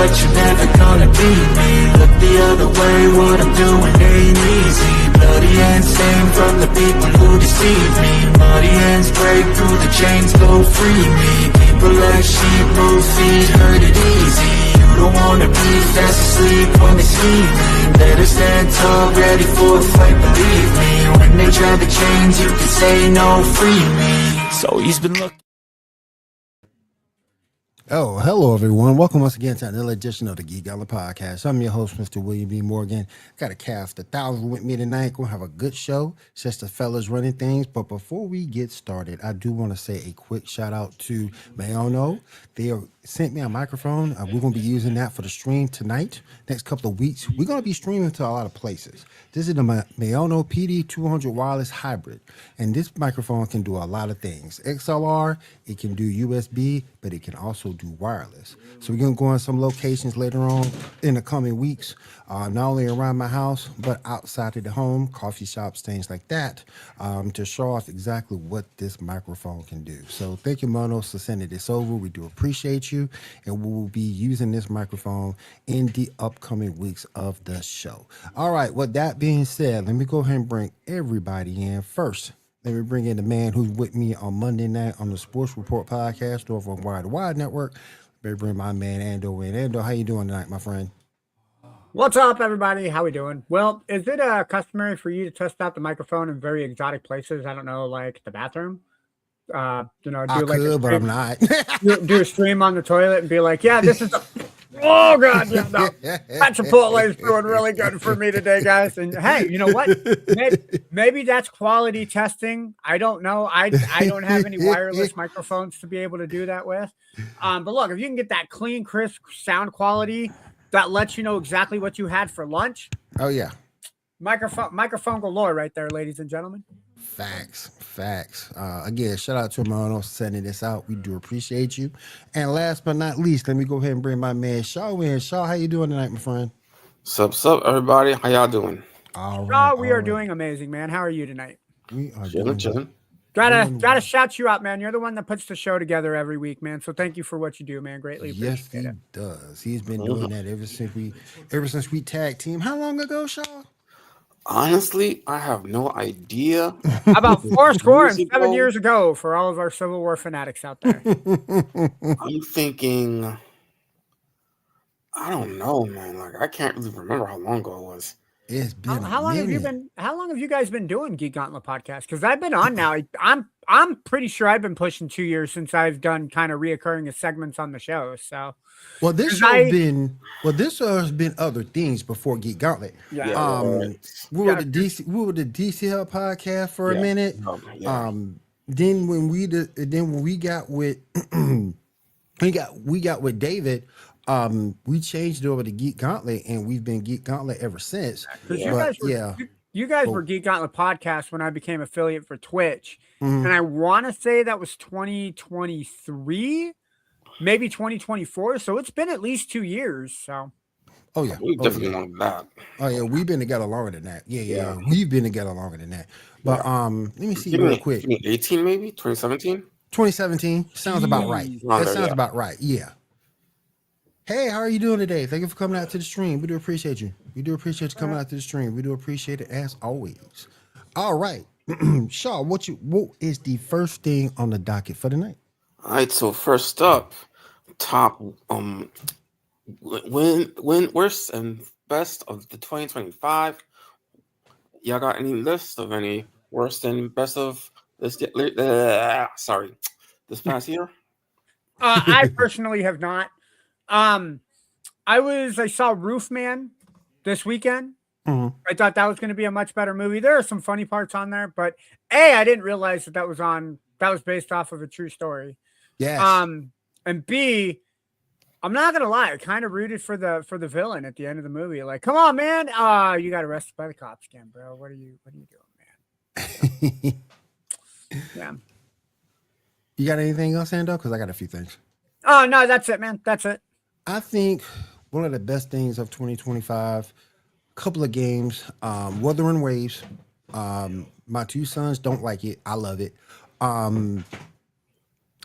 but you're never gonna beat me. Look the other way, what I'm doing ain't easy. Bloody hands stained from the people who deceive me. Muddy hands break through the chains, go free me. People like sheep move feet, hurt it easy. You don't wanna be fast asleep when they see me. Better stand tall, ready for a fight, believe me. When they try the chains, you can say no, free me. So he's been looking. Oh, hello, everyone. Welcome once again to another edition of the Geek Gauntlet Podcast. I'm your host, Mr. William B. Morgan. Got a cast 1,000 with me tonight. We'll have a good show. It's just the fellas running things. But before we get started, I do want to say a quick shout out to Mayono. They sent me a microphone. We're going to be using that for the stream tonight. Next couple of weeks, we're going to be streaming to a lot of places. This is the Mayono PD200 wireless hybrid. And this microphone can do a lot of things. XLR, it can do USB, but it can also do wireless. So we're going to go on some locations later on in the coming weeks, not only around my house, but outside of the home, coffee shops, things like that, to show off exactly what this microphone can do. So thank you, Monos, for sending this over. We do appreciate you, and we will be using this microphone in the upcoming weeks of the show. All right, with that being said, let me go ahead and bring everybody in first. Let me bring in the man who's with me on Monday night on the Sports Report podcast over on Wide to Wide Network. Let me bring my man Ando in. Ando, how you doing tonight, my friend? What's up, everybody? How we doing? Well, is it customary for you to test out the microphone in very exotic places? I don't know, like the bathroom. Do I like could, but I'm not. do a stream on the toilet and be like, yeah, this is. Oh God, yeah, no. That Chipotle is doing really good for me today, guys. And hey, you know what? Maybe that's quality testing. I don't know. I don't have any wireless microphones to be able to do that with. But look, if you can get that clean, crisp sound quality that lets you know exactly what you had for lunch. Oh yeah, microphone galore right there, ladies and gentlemen. Facts. Again, shout out to Mono sending this out. We do appreciate you. And last but not least, let me go ahead and bring my man Shaw in. Shaw, how you doing tonight, my friend? Sup, everybody? How y'all doing? All right. We are doing amazing, man. How are you tonight? We are chilling. Gotta shout you out, man. You're the one that puts the show together every week, man. So thank you for what you do, man. Greatly appreciate it. Yes, he does. He's been doing that ever since we tag team. How long ago, Shaw? Honestly, I have no idea. About 7 years ago for all of our Civil War fanatics out there. I'm thinking, I don't know, man. Like, I can't really remember how long ago it was. It's been how long have you guys been doing Geek Gauntlet Podcast? Because I've been on now. I'm pretty sure I've been pushing 2 years since I've done kind of reoccurring segments on the show. So this has been other things before Geek Gauntlet. Yeah. We were the DC Hub podcast for a minute. Then when we got with we got with David. We changed it over to Geek Gauntlet, and we've been Geek Gauntlet ever since. You guys were Geek Gauntlet Podcast when I became affiliate for Twitch, and I want to say that was 2023, maybe 2024. So it's been at least 2 years. So, we definitely longer than that. Oh yeah, we've been together longer than that. Yeah, we've been together longer than that. But let me see real quick. 2018, maybe 2017. 2017 sounds about right. That sounds about right. Yeah. Hey, how are you doing today? Thank you for coming out to the stream. We do appreciate you. We do appreciate you coming out to the stream. We do appreciate it as always. All right. Shaw, what is the first thing on the docket for tonight? All right, so first up, top worst and best of the 2025. Y'all got any list of any worst and best of this past year? I personally have not. I saw Roofman this weekend. I thought that was going to be a much better movie. There are some funny parts on there, but I didn't realize that was based off of a true story. Yes. And B, I'm not gonna lie, I kind of rooted for the villain at the end of the movie. Like, come on, man. You got arrested by the cops again, bro. What are you doing, man? Yeah. You got anything else, Ando? Because I got a few things. Oh no, that's it, man. That's it. I think one of the best things of 2025, a couple of games, Wuthering Waves. My two sons don't like it. I love it. I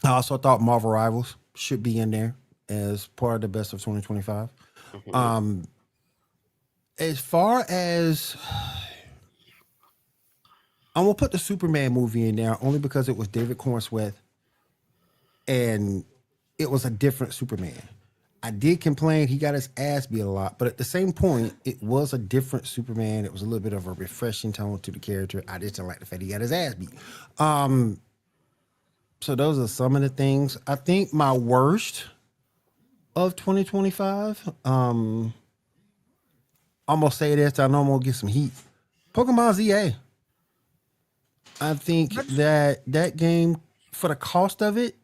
also thought Marvel Rivals should be in there. as part of the best of 2025. Mhm. As far as I'm gonna put the Superman movie in there only because it was David Cornsworth and it was a different Superman. I did complain he got his ass beat a lot, but at the same point, it was a different Superman. It was a little bit of a refreshing tone to the character. I just didn't like the fact he got his ass beat. So those are some of the things. I think my worst of 2025. I'm gonna say this. I know I'm gonna get some heat. Pokemon ZA. I think that game for the cost of it,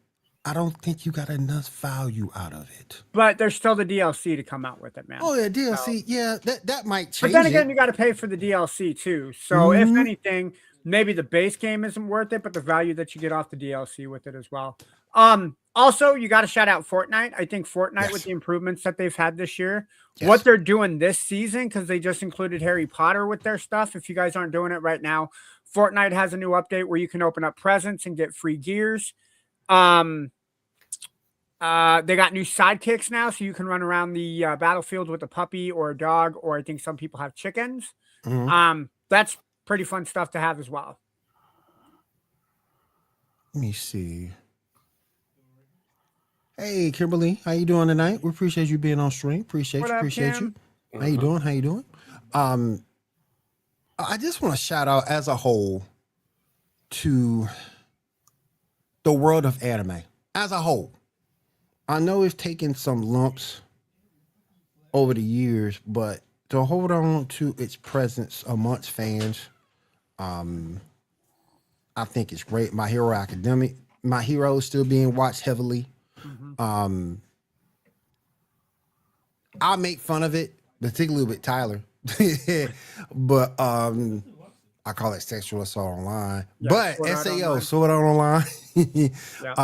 I don't think you got enough value out of it. But there's still the DLC to come out with it, man. Oh yeah, DLC. Yeah, that might But change then again, it. you got to pay for the DLC too. So if anything, maybe the base game isn't worth it, but the value that you get off the DLC with it as well. Also, you got to shout out Fortnite. I think Fortnite with the improvements that they've had this year, what they're doing this season, because they just included Harry Potter with their stuff. If you guys aren't doing it right now, Fortnite has a new update where you can open up presents and get free gears. They got new sidekicks now, so you can run around the battlefield with a puppy or a dog, or I think some people have chickens. That's pretty fun stuff to have as well. Let me see. Hey, Kimberly, how you doing tonight? We appreciate you being on stream. Appreciate What you. up, Appreciate Kim? you. How you doing? How you doing? I just want to shout out as a whole to the world of anime as a whole. I know it's taken some lumps over the years, but to hold on to its presence amongst fans, I think it's great. My Hero Academic, My Hero is still being watched heavily. I make fun of it, particularly with Tyler, but I call it sexual assault online. Yeah, but Sword Art SAO, Online. Sword Art Online. Yeah.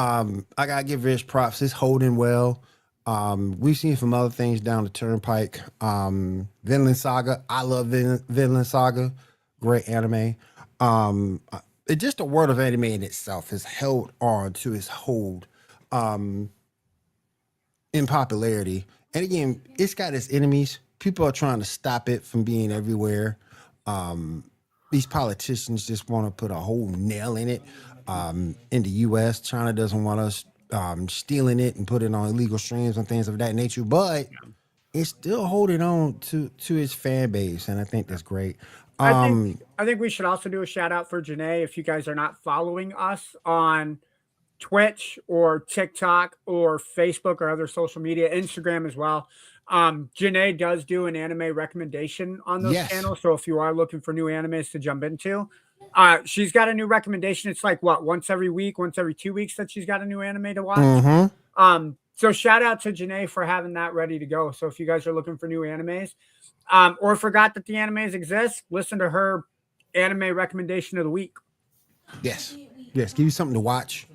I gotta give Rich props. It's holding well. We've seen some other things down the turnpike. Vinland Saga. I love Vinland Saga. Great anime. It just the world of anime in itself has held on to its hold in popularity. And again, it's got its enemies. People are trying to stop it from being everywhere. These politicians just want to put a whole nail in it. In the U.S., China doesn't want us stealing it and putting it on illegal streams and things of that nature. But it's still holding on to its fan base, and I think that's great. I think we should also do a shout out for Janae. If you guys are not following us on Twitch or TikTok or Facebook or other social media, Instagram as well. Janae does do an anime recommendation on those channels. So if you are looking for new animes to jump into, she's got a new recommendation. It's like once every week, once every 2 weeks that she's got a new anime to watch. So shout out to Janae for having that ready to go. So if you guys are looking for new animes, or forgot that the animes exist, listen to her anime recommendation of the week. Yes, give you something to watch.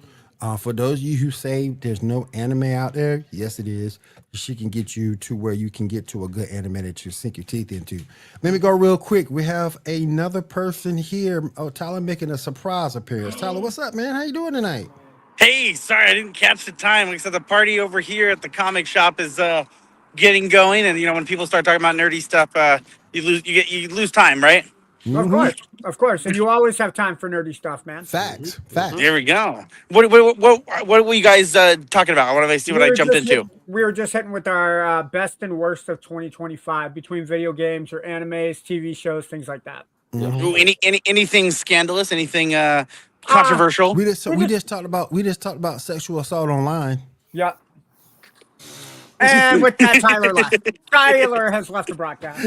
For those of you who say there's no anime out there, yes, it is. She can get you to where you can get to a good anime that you sink your teeth into. Let me go real quick. We have another person here. Oh, Tyler making a surprise appearance. Tyler, what's up, man? How you doing tonight? Hey, sorry, I didn't catch the time. Like I said, the party over here at the comic shop is getting going, and when people start talking about nerdy stuff, you lose time, right? Of course, and you always have time for nerdy stuff, man. Facts. There we go. What were you guys talking about? I want to see what I jumped into. We were just hitting with our best and worst of 2025 between video games or animes, TV shows, things like that. Ooh, anything scandalous? Anything controversial? We just talked about sexual assault online. Yep. And with that, Tyler left. Tyler has left the broadcast.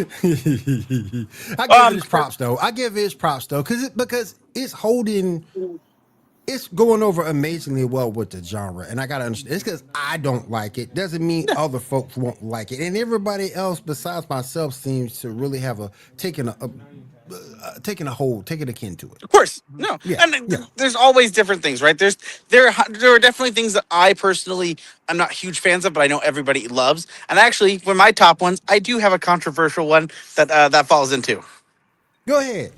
I give his props though, because it's holding, it's going over amazingly well with the genre, and I gotta understand. It's because I don't like it. Doesn't mean other folks won't like it, and everybody else besides myself seems to really have taken a hold, taking a kin to it. Of course, no. There's always different things, right? There are definitely things that I personally am not huge fans of, but I know everybody loves. And actually, for my top ones, I do have a controversial one that falls into. Go ahead.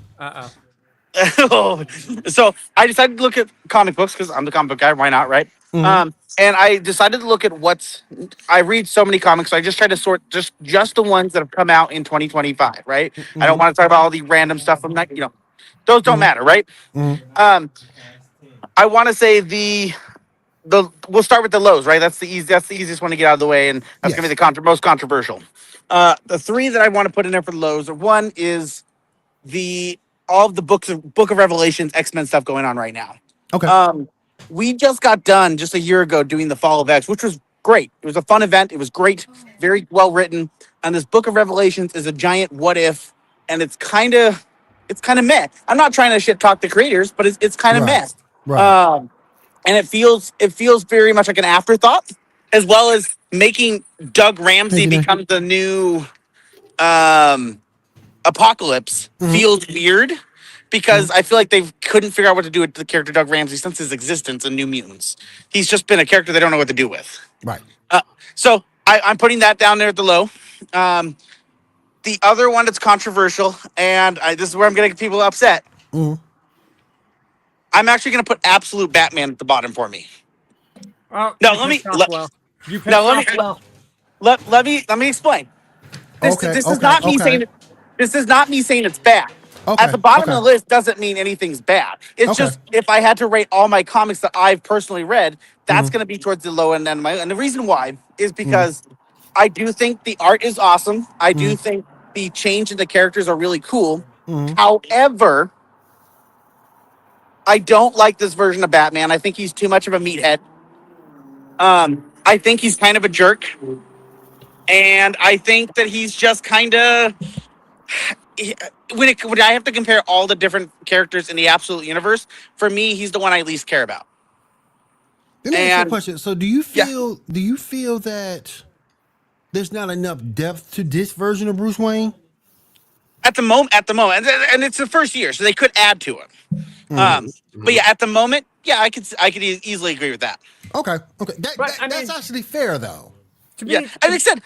So I decided to look at comic books because I'm the comic book guy. Why not, right? And I decided to look at I read so many comics. So I just tried to sort just the ones that have come out in 2025, right? I don't want to talk about all the random stuff from that. Those don't matter, right? I want to say we'll start with the lows, right? That's the easiest one to get out of the way, and that's gonna be the most controversial. The three that I want to put in there for the lows are one is all of the Book of Revelations X-Men stuff going on right now. Okay. We just got done just a year ago doing the Fall of X, which was great. It was a fun event. It was great, very well written. And this Book of Revelations is a giant what if, and it's kind of meh. I'm not trying to shit talk the creators, but it's kind of meh. Right. And it feels very much like an afterthought, as well as making Doug Ramsey become the new Apocalypse feels weird because I feel like they couldn't figure out what to do with the character Doug Ramsey since his existence in New Mutants. He's just been a character they don't know what to do with. Right. So I'm putting that down there at the low. The other one that's controversial, and this is where I'm going to get people upset. I'm actually going to put Absolute Batman at the bottom for me. Oh, no, let me explain. This is not me saying it's bad. At the bottom of the list doesn't mean anything's bad. It's just if I had to rate all my comics that I've personally read, that's going to be towards the low end. And the reason why is because I do think the art is awesome. I do think the change in the characters are really cool. However, I don't like this version of Batman. I think he's too much of a meathead. I think he's kind of a jerk. And I think that he's just kind of... When I have to compare all the different characters in the Absolute Universe, for me, he's the one I least care about. Let me ask you a question. So do you feel that there's not enough depth to this version of Bruce Wayne? At the moment, and it's the first year, so they could add to it. But yeah, at the moment, I could easily agree with that. Okay. That's actually fair, though. And like I said,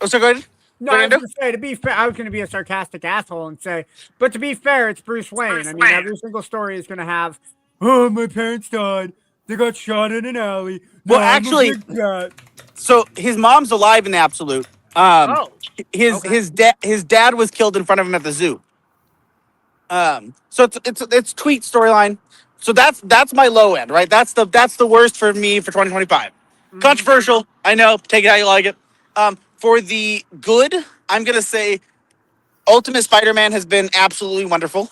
so go ahead. No, I was going to say, to be fair, I was going to be a sarcastic asshole and say, but to be fair, it's Bruce Wayne. I mean, every single story is going to have, oh, my parents died. They got shot in an alley. Well, actually, so his mom's alive in the Absolute. His dad was killed in front of him at the zoo. So it's tweet storyline. So that's my low end, right? That's the worst for me for 2025. Controversial, I know. Take it how you like it. For the good, I'm gonna say Ultimate Spider-Man has been absolutely wonderful.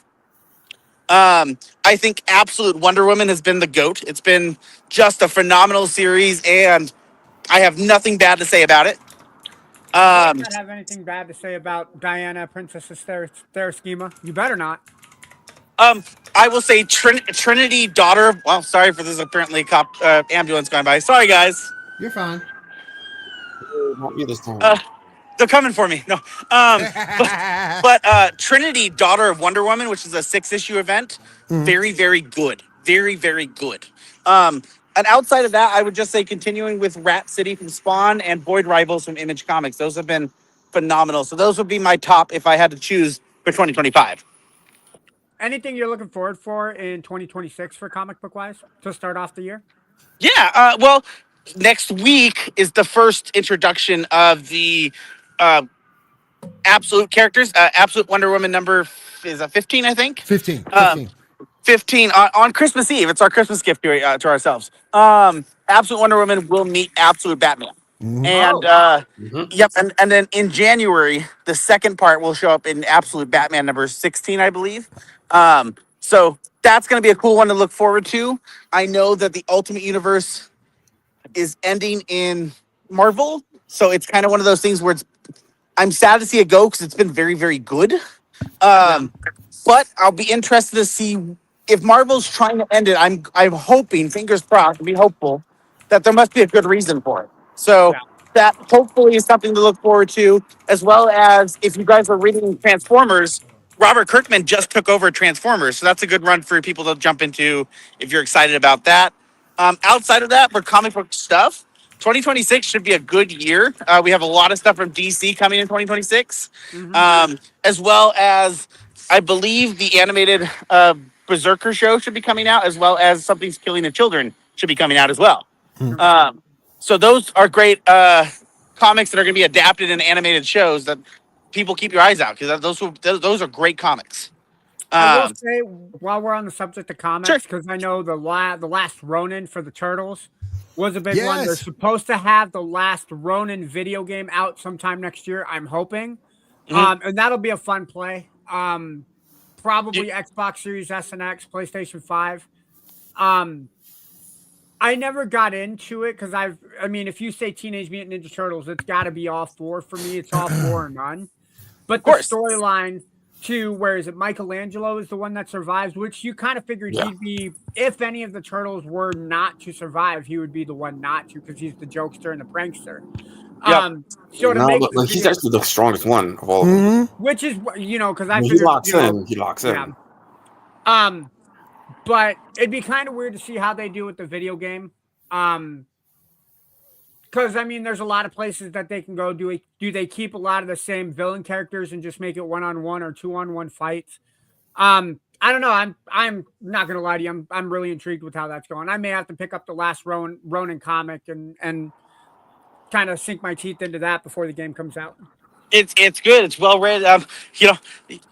I think Absolute Wonder Woman has been the GOAT. It's been just a phenomenal series, and I have nothing bad to say about it. I don't have anything bad to say about Diana, Princess of Schema. You better not. I will say Trinity, daughter of... Well, sorry for this apparently cop ambulance going by. Sorry, guys. You're fine. Not you this time. They're coming for me. No. But Trinity, daughter of Wonder Woman, which is a 6-issue event, very, very good. Very, very good. And outside of that, I would just say continuing with Rat City from Spawn and Boyd Rivals from Image Comics. Those have been phenomenal. So those would be my top if I had to choose for 2025. Anything you're looking forward for in 2026 for comic book wise to start off the year? Yeah. Well, next week is the first introduction of the Absolute characters. Absolute Wonder Woman number is 15, I think. 15. 15 on Christmas Eve. It's our Christmas gift to ourselves. Absolute Wonder Woman will meet Absolute Batman. And yep, and then in January, the second part will show up in Absolute Batman number 16, I believe. So that's going to be a cool one to look forward to. I know that the Ultimate Universe is ending in Marvel, so it's kind of one of those things where I'm sad to see it go because it's been very, very good. But I'll be interested to see if Marvel's trying to end it. I'm hoping, fingers crossed, and be hopeful that there must be a good reason for it. So that hopefully is something to look forward to, as well as if you guys are reading Transformers, Robert Kirkman just took over Transformers, so that's a good run for people to jump into if you're excited about that. Outside of that, for comic book stuff, 2026 should be a good year. We have a lot of stuff from DC coming in 2026, as well as I believe the animated Berserker show should be coming out, as well as Something's Killing the Children should be coming out as well. So those are great comics that are going to be adapted in animated shows that people keep your eyes out, because those are great comics. I will say, while we're on the subject of comics, Sure. because I know the last Ronin for the Turtles was a big one. They're Yes. supposed to have the last Ronin video game out sometime next year, I'm hoping. And that'll be a fun play. Probably Xbox Series S and X, PlayStation 5. I never got into it because I mean, if you say Teenage Mutant Ninja Turtles, it's got to be all four for me. It's all four or none. But the course. storyline to where is it? Michelangelo is the one that survives, which you kind of figured he'd be. If any of the turtles were not to survive, he would be the one not to, because he's the jokester and the prankster. So to make but he's actually the strongest one of all of them. which is because I When he figured locks in. He locks in. Yeah. But it'd be kind of weird to see how they do with the video game. Because I mean, there's a lot of places that they can go. Do they keep a lot of the same villain characters and just make it 1-on-1 or 2-on-1 fights? I don't know. I'm not gonna lie to you. I'm really intrigued with how that's going. I may have to pick up the last Ronin comic and kind of sink my teeth into that before the game comes out. It's good. It's well read.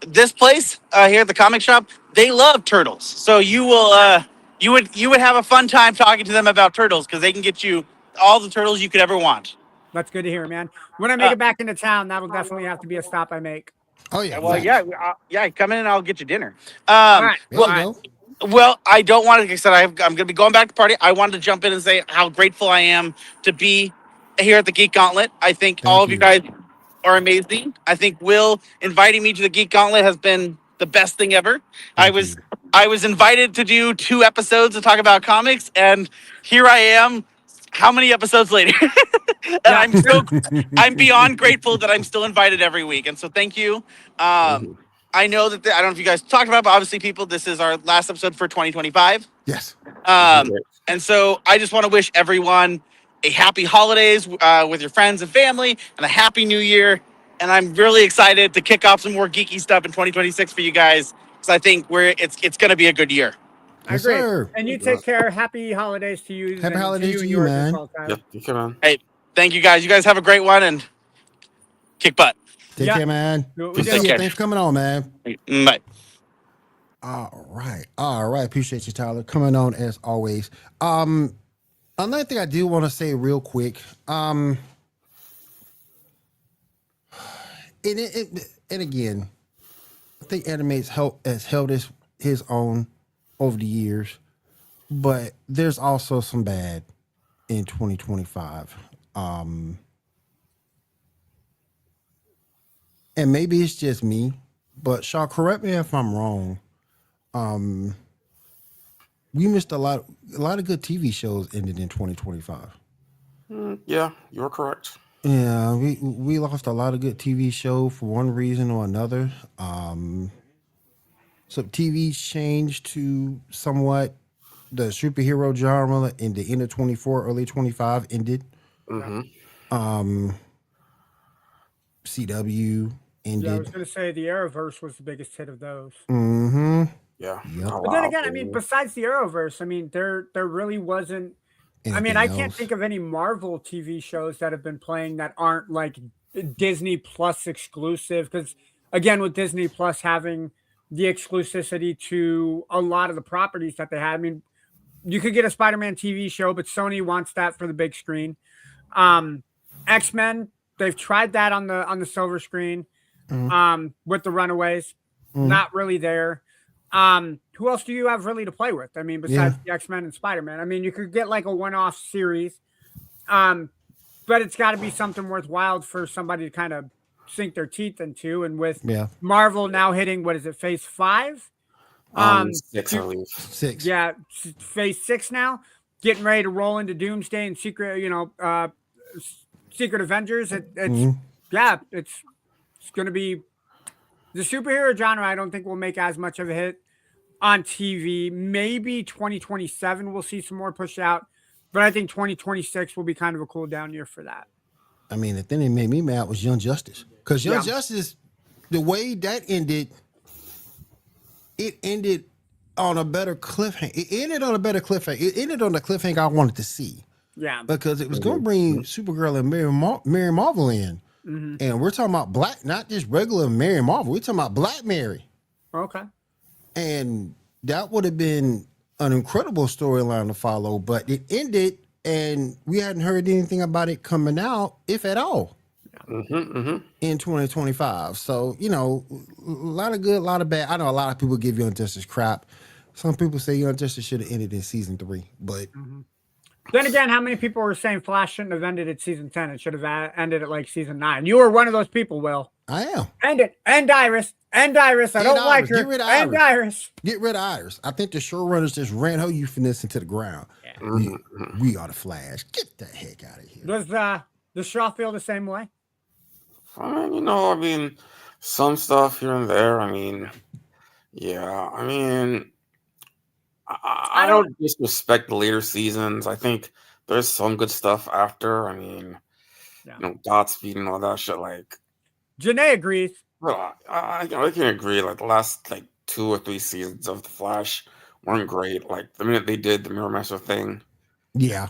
This place here at the comic shop, they love turtles. So you will you would have a fun time talking to them about turtles, because they can get you all the turtles you could ever want. That's good to hear, man. When I make it back into town, that'll definitely have to be a stop I make. Oh yeah. Well, yeah, come in and I'll get you dinner. All right. There you go. Well, I don't want to, like I said, I'm going to be going back to party. I wanted to jump in and say how grateful I am to be here at the Geek Gauntlet. I think all of you guys are amazing. I think Will inviting me to the Geek Gauntlet has been the best thing ever. I was invited to do 2 episodes to talk about comics, and here I am. How many episodes later? And I'm beyond grateful that I'm still invited every week. And so thank you. I know that I don't know if you guys talked about it, but obviously, people, this is our last episode for 2025. Yes. And so I just want to wish everyone a happy holidays with your friends and family, and a happy new year. And I'm really excited to kick off some more geeky stuff in 2026 for you guys, because I think it's going to be a good year. I agree. Sir. And you take care. Happy holidays to you. Happy holidays to you, man. Yep, you can, man. Hey, thank you guys. You guys have a great one, and kick butt. Take care, man. Take care. Thanks for coming on, man. Bye. All right. Appreciate you, Tyler, coming on as always. Another thing I do want to say real quick. And again, I think Animate's has held his own over the years, but there's also some bad in 2025. And maybe it's just me, but Shaw, correct me if I'm wrong. We missed a lot of good TV shows ended in 2025. Yeah, you're correct. Yeah, we lost a lot of good TV show for one reason or another. So TV's changed to somewhat the superhero genre in the end of 24, early 25 ended. CW ended. Yeah, I was going to say the Arrowverse was the biggest hit of those. Yeah. Yep. Oh, But then wow. again, I mean, besides the Arrowverse, I mean, there really wasn't. I mean, Anything I can't else? think of any Marvel TV shows that have been playing that aren't like Disney Plus exclusive. Because again, with Disney Plus having the exclusivity to a lot of the properties that they had, I mean, you could get a Spider-Man TV show, but Sony wants that for the big screen. X-Men, they've tried that on the silver screen with the Runaways. Not really there. Who else do you have really to play with? I mean, besides the X-Men and Spider-Man. I mean, you could get like a one-off series, but it's got to be something worthwhile for somebody to kind of sink their teeth into. And with Marvel now hitting, what is it, phase 5? 6, I believe. 6. Yeah, phase 6 now. Getting ready to roll into Doomsday and Secret Avengers. It's going to be the superhero genre. I don't think will make as much of a hit on TV. Maybe 2027 we'll see some more push out, but I think 2026 will be kind of a cool down year for that. I mean, the thing that made me mad was Young Justice, because Young Justice, the way that ended, it ended on a better cliffhanger. It ended on a better cliffhanger. It ended on the cliffhanger I wanted to see. Yeah. Because it was going to bring Supergirl and Mary Marvel in. Mm-hmm. And we're talking about black, not just regular Mary Marvel. We're talking about Black Mary. Okay. And that would have been an incredible storyline to follow, but it ended and we hadn't heard anything about it coming out, if at all, in 2025. So, you know, a lot of good, a lot of bad. I know a lot of people give Young Justice crap. Some people say Young Justice should have ended in season 3, but then again, how many people were saying Flash shouldn't have ended at season 10? It should have ended at like season 9. You were one of those people, Will. I am. End it. End Iris. End Iris. I don't like her. Get rid of End Iris. Get rid of Iris. I think the showrunners just ran her euphemism into the ground. Yeah. We are the Flash. Get the heck out of here. Does Shaw feel the same way? You know, I mean, some stuff here and there. I mean, yeah. I mean, I don't disrespect the later seasons. I think there's some good stuff after. I mean, you know, Godspeed and all that shit. Like, Janae agrees. Well, I can agree. Like the last 2 or 3 seasons of The Flash weren't great. Like the minute they did the Mirror Master thing, yeah.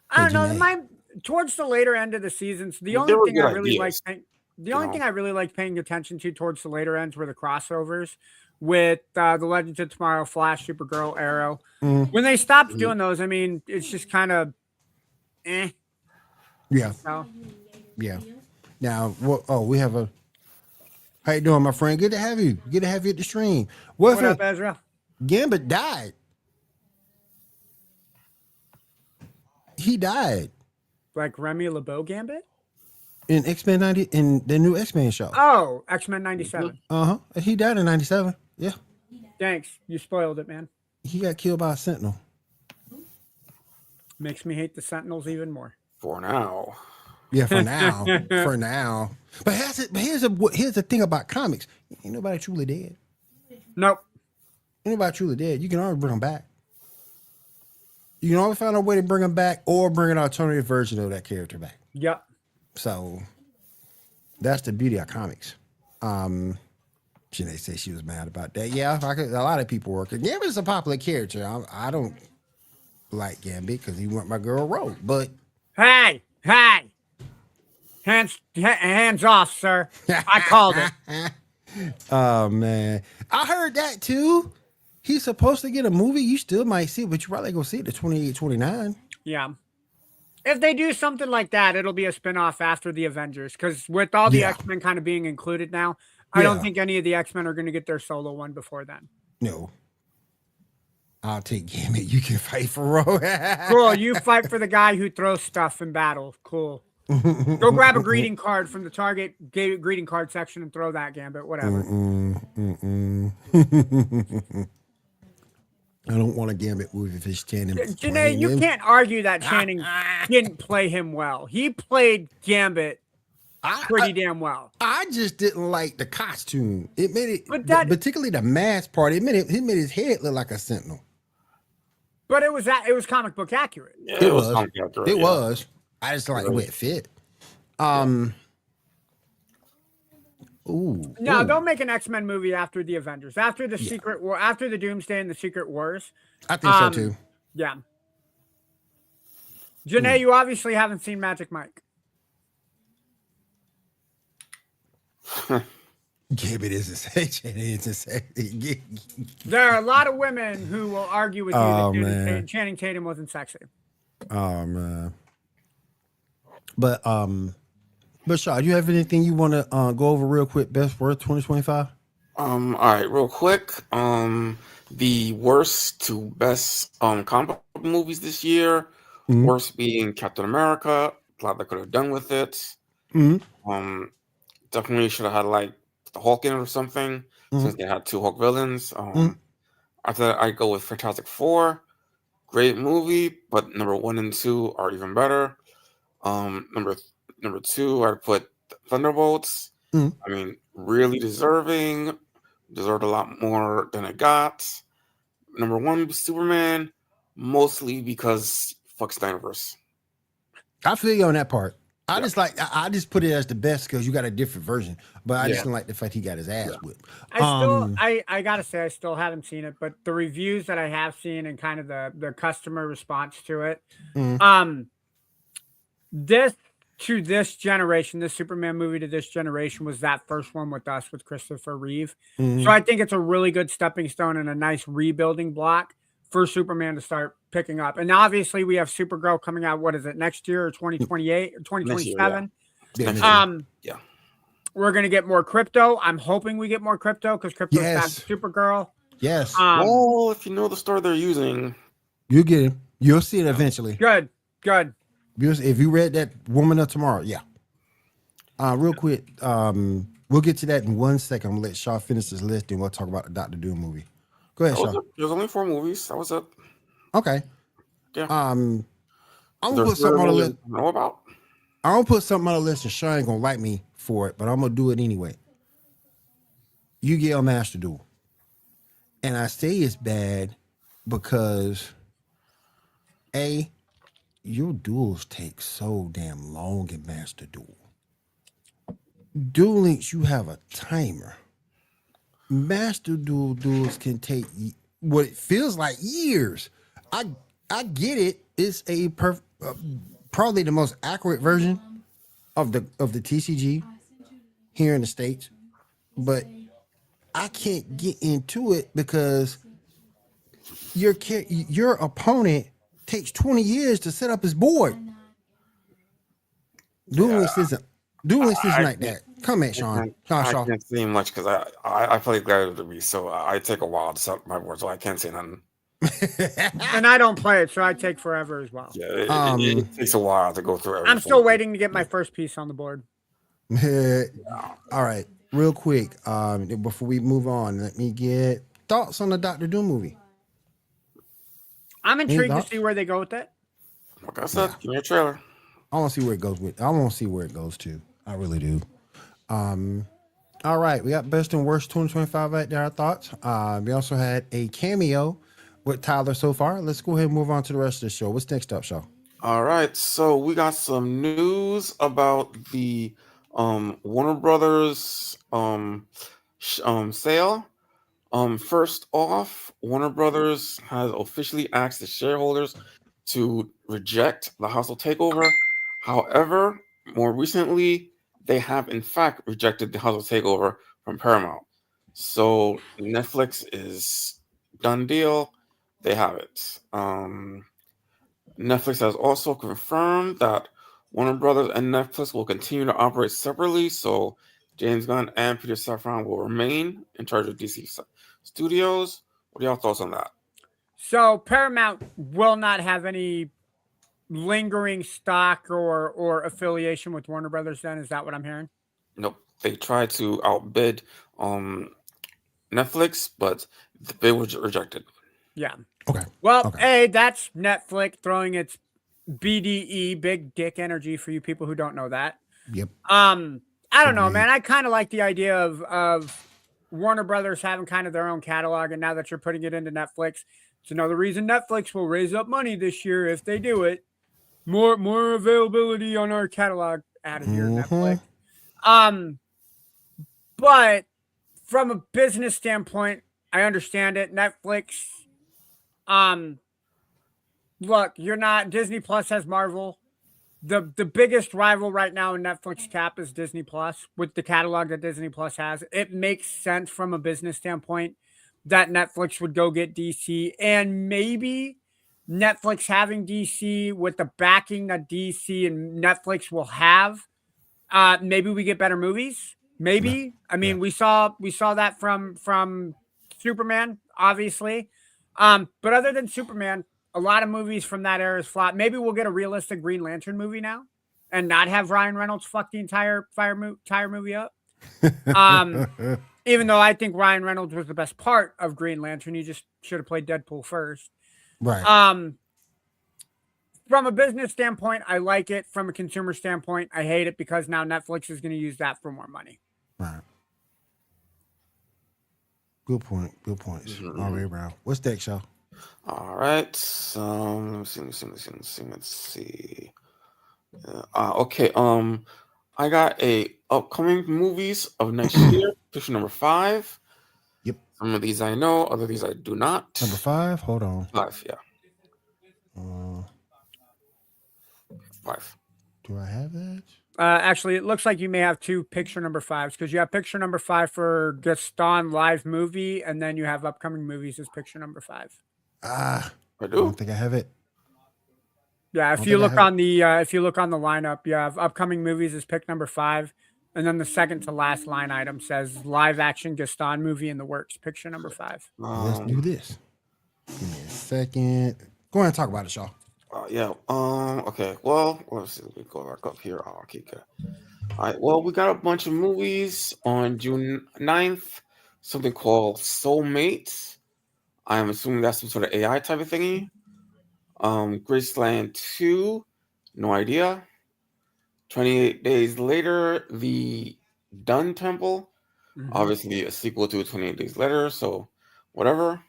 I don't know. Towards the later end of the seasons, the only thing I really liked, thing I really liked paying attention to towards the later ends were the crossovers with the Legends of Tomorrow, Flash, Supergirl, Arrow. When they stopped doing those, I mean, it's just kind of, Yeah. So. Yeah. Now, we have a. How you doing, my friend? Good to have you. Good to have you at the stream. What up, Ezra? Gambit died. He died. Like Remy LeBeau Gambit? In X-Men 90, in the new X-Men show. Oh, X-Men 97. He died in 97. Yeah. Thanks. You spoiled it, man. He got killed by a Sentinel. Makes me hate the Sentinels even more. For now. Yeah, for now. For now. But here's the thing about comics. Ain't nobody truly dead. Nope. Ain't nobody truly dead. You can always bring them back. You can always find a way to bring them back or bring an alternative version of that character back. Yep. So that's the beauty of comics. Janae said she was mad about that. Yeah, a lot of people work. Gambit's a popular character. I don't like Gambit because he went my girl Rogue. But hey, hands off, sir. I called it. Oh man, I heard that too. He's supposed to get a movie. You still might see it, but you probably gonna see it at 28, 29. Yeah. If they do something like that, it'll be a spinoff after the Avengers. Because with all the X-Men kind of being included now, I don't think any of the X-Men are going to get their solo one before then. No. I'll take Gambit. You can fight for Rogue. Cool. You fight for the guy who throws stuff in battle. Cool. Go grab a greeting card from the Target greeting card section and throw that, Gambit. Whatever. I don't want a Gambit movie if it's Channing. Janae, you can't argue that Channing didn't play him well. He played Gambit pretty damn well. I just didn't like the costume. It made it, particularly the mask part. It made his head look like a Sentinel. But it was comic book accurate. Yeah, it was comic accurate. It was. I just like the way it fit. No, don't make an X-Men movie after the Avengers, after the Secret War, after the Doomsday and the Secret Wars. I think so too. Yeah. Janae, you obviously haven't seen Magic Mike. Gambit is insane. There are a lot of women who will argue with you that Channing Tatum wasn't sexy. Oh man. But Shaw, do you have anything you want to go over real quick? Best worth 2025. All right, real quick. The worst to best comic book movies this year. Worst being Captain America. Glad they could have done with it. Definitely should have had like the Hulk in it or something, since they had 2 Hulk villains. After that, I go with Fantastic Four. Great movie, but number 1 and 2 are even better. Number 2, I'd put Thunderbolts. I mean, really deserved a lot more than it got. Number 1, Superman, mostly because fuck Snyderverse. I feel you on that part. I just put it as the best because you got a different version. But I just don't like the fact he got his ass whipped. I gotta say I still haven't seen it, but the reviews that I have seen and kind of the customer response to it, this generation, this Superman movie to this generation was that first one with us with Christopher Reeve. So I think it's a really good stepping stone and a nice rebuilding block for Superman to start picking up. And obviously we have Supergirl coming out, what is it, next year or 2028 or 2027? We're going to get more Crypto. I'm hoping we get more Crypto because Crypto's back to Supergirl. Yes. Well, if you know the story they're using, you get it. You'll see it eventually. Good. If you read that Woman of Tomorrow, real quick, we'll get to that in 1 second. I'm gonna let Shaw finish his list, and we'll talk about the Dr. Doom movie. Go ahead, Shaw. There's only 4 movies. That was it. Okay. Yeah. I'm gonna put something on the list. Know about? I'm gonna put something on the list, and Shaw ain't gonna like me for it, but I'm gonna do it anyway. Yu-Gi-Oh! Master Duel, and I say it's bad because your duels take so damn long in Master Duel. Duel Links, you have a timer. Master Duel duels can take what it feels like years. I get it. It's a probably the most accurate version of the TCG here in the States, but I can't get into it because your opponent takes 20 years to set up his board. Duel Links isn't like that. Come at Sean. I can't see much because I play Gladiator, so I take a while to set up my board, so I can't say nothing. And I don't play it, so I take forever as well. Yeah, it takes a while to go through everything. I'm still waiting to get my first piece on the board. All right, real quick, before we move on, let me get thoughts on the Dr. Doom movie. I'm intrigued to see where they go with it. Like I said, give me a trailer. I want to see where it goes I want to see where it goes to. I really do. All right, we got best and worst 2025 right there. Our thoughts. We also had a cameo with Tyler so far. Let's go ahead and move on to the rest of the show. What's next up, Shaw? All right, so we got some news about the Warner Brothers sale. First off, Warner Brothers has officially asked the shareholders to reject the hostile takeover. However, more recently, they have in fact rejected the hostile takeover from Paramount. So Netflix is done deal. They have it. Netflix has also confirmed that Warner Brothers and Netflix will continue to operate separately. So James Gunn and Peter Safran will remain in charge of DC Studios. What are y'all thoughts on that? So Paramount will not have any lingering stock or affiliation with Warner Brothers then? Is that what I'm hearing? Nope. They tried to outbid Netflix, but they were rejected. Yeah. Okay. Well, that's Netflix throwing its BDE, big dick energy, for you people who don't know that. Yep. I don't know, man. I kind of like the idea of Warner Brothers having kind of their own catalog, and now that you're putting it into Netflix, it's another reason Netflix will raise up money this year if they do it. More availability on our catalog out of here, Netflix. But from a business standpoint, I understand it. Netflix, look, you're not Disney Plus has Marvel. The biggest rival right now in Netflix cap is Disney Plus. With the catalog that Disney Plus has, it makes sense from a business standpoint that Netflix would go get DC, and maybe Netflix having DC with the backing that DC and Netflix will have, maybe we get better movies. Maybe. I mean, we saw that from Superman, obviously. But other than Superman, a lot of movies from that era is flop. Maybe we'll get a realistic Green Lantern movie now and not have Ryan Reynolds fuck the entire movie up. Even though I think Ryan Reynolds was the best part of Green Lantern, you just should have played Deadpool first. Right. From a business standpoint, I like it. From a consumer standpoint, I hate it because now Netflix is going to use that for more money. Right. Good point. Good points. All right, Brown. What's next, Shaw? All right. Let's see. Okay. I got a upcoming movies of next year. Picture number 5. Yep. Some of these I know, other of these I do not. Number 5. Hold on. 5, yeah. Uh, 5. do I have that? Actually, it looks like you may have 2 picture number 5s because you have picture number 5 for Gaston live movie, and then you have upcoming movies as picture number 5. I I don't do. think I have it. Yeah, if you look on the lineup, you have upcoming movies as pick number 5, and then the second to last line item says live action Gaston movie in the works, picture number 5. Let's do this. Give me a second. Go ahead and talk about it, Shaw. Yeah. Okay. Well, let's see. Let me go back up here. Oh, okay. Good. All right. Well, we got a bunch of movies on June 9th. Something called Soulmates. I'm assuming that's some sort of AI type of thingy. Graceland 2. No idea. 28 Days Later. The Dun Temple. Mhm. Obviously a sequel to 28 Days Later. So whatever.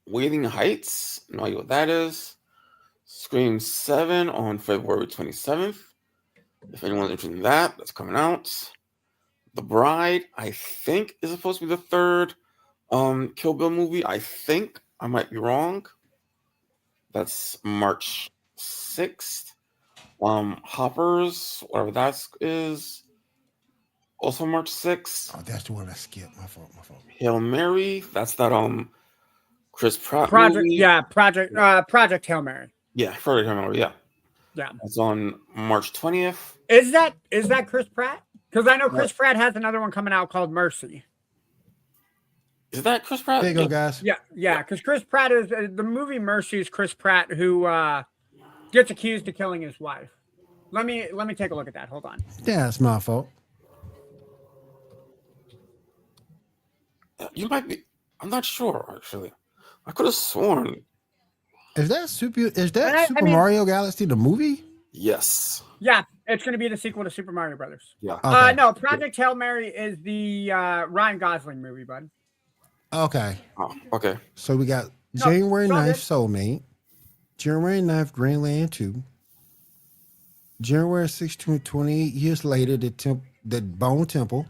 Waiting Heights, no idea what that is. Scream 7 on February 27th. If anyone's interested in that, that's coming out. The Bride, I think, is supposed to be the third Kill Bill movie. I think. I might be wrong. That's March 6th. Hoppers, whatever that is, also March 6th. Oh, that's the one I skipped. My fault. Hail Mary, that's that Chris Pratt Project movie. Project Hail Mary. Yeah, Project Hail Mary, yeah. Yeah. It's on March 20th. Is that Chris Pratt? Because I know Chris Pratt has another one coming out called Mercy. Is that Chris Pratt? There you go, guys. Yeah, because Chris Pratt is the movie Mercy is Chris Pratt who gets accused of killing his wife. Let me take a look at that. Hold on. Yeah, it's my fault. You might be. I'm not sure, actually. I could have sworn. Is that Super mean- Mario Galaxy the movie? Yes. Yeah, it's going to be the sequel to Super Mario Brothers. Yeah. Okay. No, Project Hail Mary is the Ryan Gosling movie, bud. Okay. Oh, okay. So we got No, January so 9th, this- Soulmate. January 9th, Greenland 2. January 16th, 28 years later, the Bone Temple.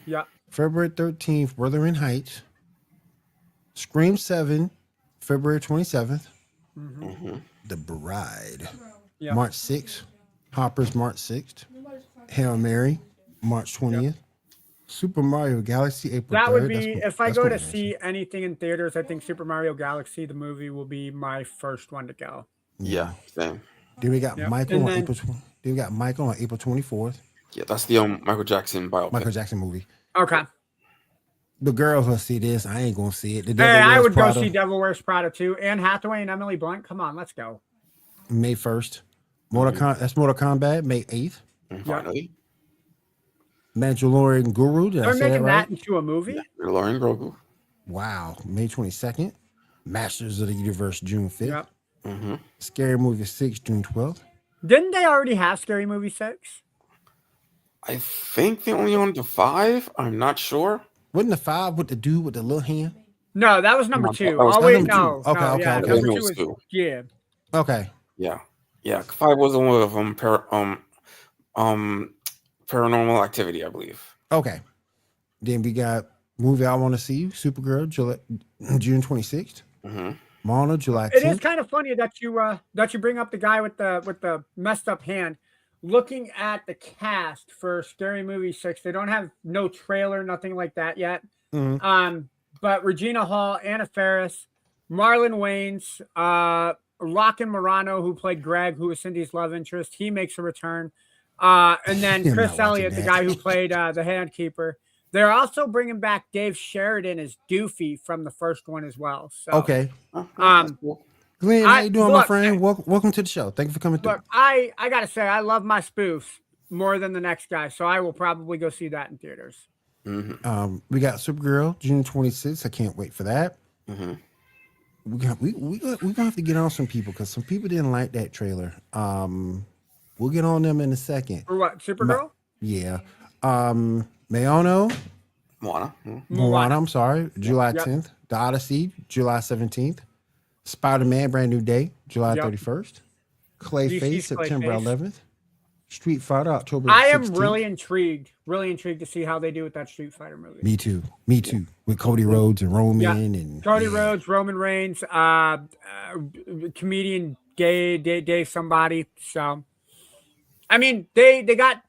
Yeah. February 13th, Wuthering Heights. Scream 7, February 27th. The Bride, Yeah. March 6th. Hoppers, March 6th. Hail Mary, March 20th. Super Mario Galaxy, April 3rd. That would be if I that's go gonna to be see anything in theaters. I think Super Mario Galaxy, the movie, will be my first one to go. Yeah. Same. Then we got Yep. Michael And on then- April. Then we got Michael on April 24th. Yeah, that's the Michael Jackson biopic. Michael Jackson movie. Okay. The girls will see this. I ain't gonna see it. The Hey, Devil I Wears would Prada, go see Devil Wears Prada too. Anne Hathaway and Emily Blunt. Come on, let's go. May 1st. That's Mortal Kombat, May 8th. Finally. Mandalorian Guru. Did I They're say that making right? that into a movie. Lauren Grogu. Wow. May 22nd. Masters of the Universe, June 5th. Yep. Mm-hmm. Scary Movie 6, June 12th. Didn't they already have Scary Movie 6? I think they only owned the 5. I'm not sure. Wasn't the 5 with the dude with the little hand? No, that was number No, 2. that was Oh wait, number no. two. Okay, no, okay, yeah, okay. Number That 2 was was two. yeah. Okay. Yeah. 5 was the one with Paranormal Activity, I believe. Okay. Then we got movie I Want to See, Supergirl, June 26th. Mm-hmm. Moana, July 10th. It is kind of funny that you bring up the guy with the messed up hand. Looking at the cast for Scary Movie 6, they don't have no trailer, nothing like that yet. Mhm. But Regina Hall, Anna Faris, Marlon Wayans, Lachlan Morano, who played Greg, who was Cindy's love interest, he makes a return. And then I'm Chris not watching Elliott, the that. guy who played the handkeeper. They're also bringing back Dave Sheridan as Doofy from the first one as well. So, Okay. Um, Glenn, how you doing, my look, friend? Welcome to the show. Thank you for coming through. Look, I gotta say, I love my spoofs more than the next guy, so I will probably go see that in theaters. Mm-hmm. We got Supergirl, June 26th. I can't wait for that. Mm-hmm. We're gonna have to get on some people because some people didn't like that trailer. We'll get on them in a second. For what? Supergirl? Yeah. Mayano, Moana. Mhm. Moana, I'm sorry, July Yep. 10th. The Odyssey, July 17th. Spider-Man, Brand New Day, July Yep. 31st. Clayface, September Clayface. 11th. Street Fighter, October 16th. I am really intrigued to see how they do with that Street Fighter movie. Me too. With Cody Rhodes and Roman and Cody Rhodes, Roman Reigns, comedian Dave somebody. So, I mean, they got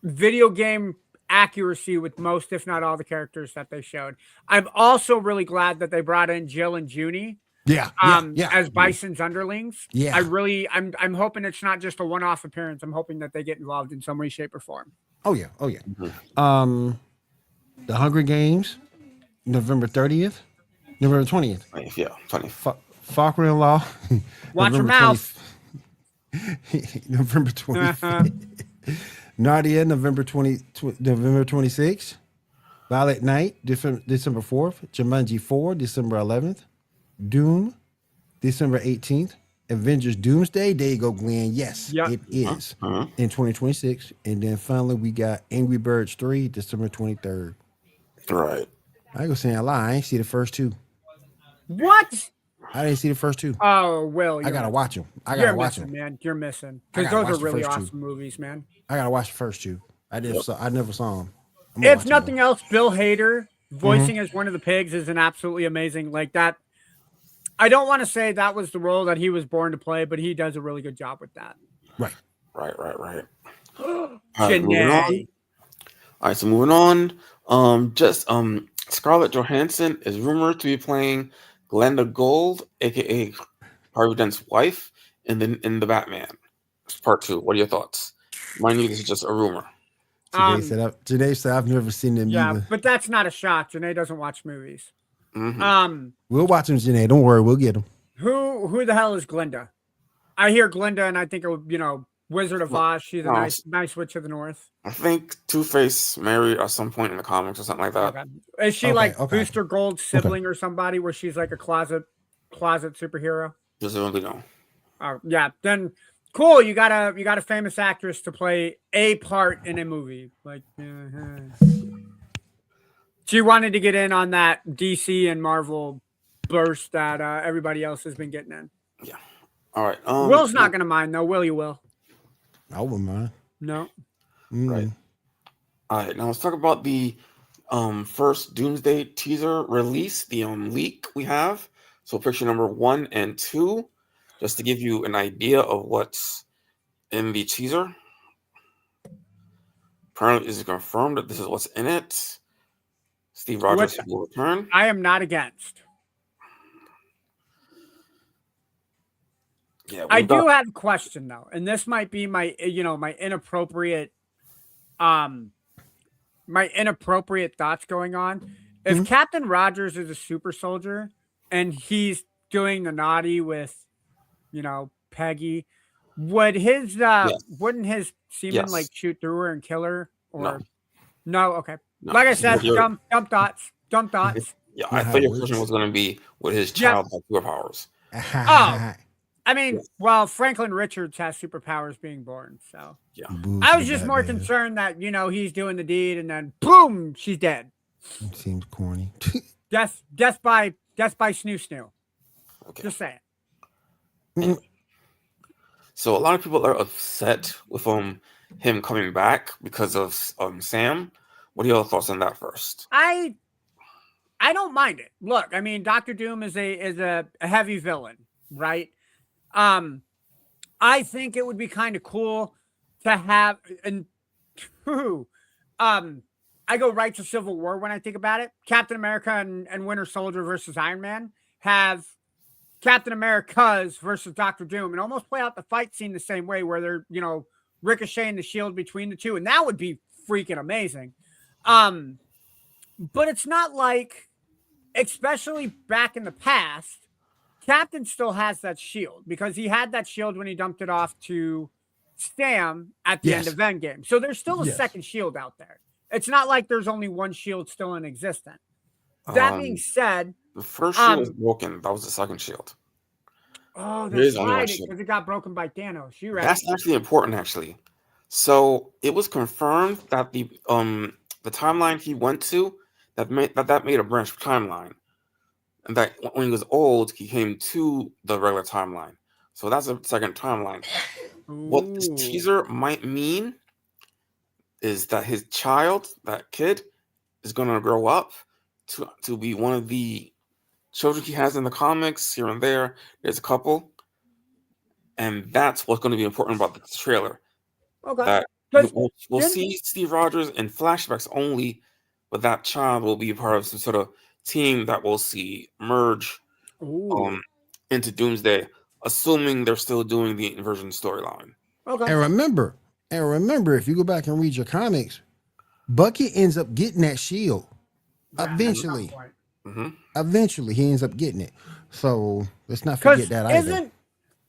video game accuracy with most, if not all, the characters that they showed. I'm also really glad that they brought in Jill and Junie. As Bison's underlings. Yeah. I'm hoping it's not just a one-off appearance. I'm hoping that they get involved in some way, shape, or form. Oh yeah. The Hunger Games, November 30th. November 20th. Yeah, 20th. Father-in-Law. Watch your mouth. November 25th. Nadia, November 26th. Violet Night, December 4th. Jumanji 4, December 11th. Doom, December 18th. Avengers Doomsday. There you go, Glenn. Yes, it is in 2026. And then finally, we got Angry Birds 3, December 23rd. Right. I ain't gonna say a lie. I ain't see the first two. What? I didn't see the first two. Oh, Will. I gotta watch them. You're missing, man. You're missing. Because those are really awesome movies, man. I gotta watch the first two. I never saw them. If nothing else, Bill Hader voicing as one of the pigs is an absolutely amazing like that. I don't want to say that was the role that he was born to play, but he does a really good job with that. Right. All right, so moving on. Scarlett Johansson is rumored to be playing Glenda Gold, aka Harvey Dent's wife, in the Batman Part 2. What are your thoughts? Mind you, this is just a rumor. Janae said I've never seen them either. Yeah, but that's not a shock. Janae doesn't watch movies. We'll watch them, Janae. Don't worry, we'll get them. Who the hell is Glinda? I hear Glinda, and I think of Wizard of Oz. She's a nice witch of the north. I think Two-Face married at some point in the comics or something like that. Okay. Is she Booster Gold's sibling or somebody, where she's like a closet superhero? Presumably no. Oh yeah, then cool. You got a famous actress to play a part in a movie. Like, she wanted to get in on that DC and Marvel burst that everybody else has been getting in. Yeah. All right. Will's not going to mind, though. Will you, Will? I wouldn't mind. No. Right. All right. Now let's talk about the first Doomsday teaser release, the leak we have. So picture number 1 and 2, just to give you an idea of what's in the teaser. Apparently, it's confirmed that this is what's in it. Steve Rogers will return. I am not against. Yeah, I do have a question though, and this might be my inappropriate thoughts going on. If Captain Rogers is a super soldier and he's doing the naughty with, Peggy, would his wouldn't his semen shoot through her and kill her? Or no? Okay. No. Like I said, dumb thoughts. Yeah, I thought your question was going to be, would his child have superpowers? Oh, I mean, well, Franklin Richards has superpowers being born, so yeah. I was just more concerned that he's doing the deed and then boom, she's dead. It seems corny. Death by snoo. Okay. Just saying. So a lot of people are upset with him coming back because of Sam. What are your thoughts on that first? I don't mind it. Look, I mean, Dr. Doom is a heavy villain, right? I think it would be kind of cool to have I go right to Civil War when I think about it. Captain America and Winter Soldier versus Iron Man have Captain America's versus Dr. Doom and almost play out the fight scene the same way where they're, ricocheting the shield between the two. And that would be freaking amazing. But it's not like, especially back in the past, Captain still has that shield because he had that shield when he dumped it off to Sam at the end of Endgame. So there's still a second shield out there. It's not like there's only one shield still in existence. That being said, the first shield was broken. That was the second shield. Oh, that's right, because it got broken by Thanos. You're right. That's actually important, actually. So it was confirmed that the timeline he went to that made a branch timeline, and that when he was old, he came to the regular timeline. So that's a second timeline. What this teaser might mean is that his child, that kid, is going to grow up to be one of the children he has in the comics here and there. There's a couple. And that's what's going to be important about the trailer. Okay. That we'll see Steve Rogers in flashbacks only, but that child will be part of some sort of team that we'll see merge into Doomsday, assuming they're still doing the inversion storyline. Okay. And remember, if you go back and read your comics, Bucky ends up getting that shield eventually. Eventually, he ends up getting it. So let's not forget that either.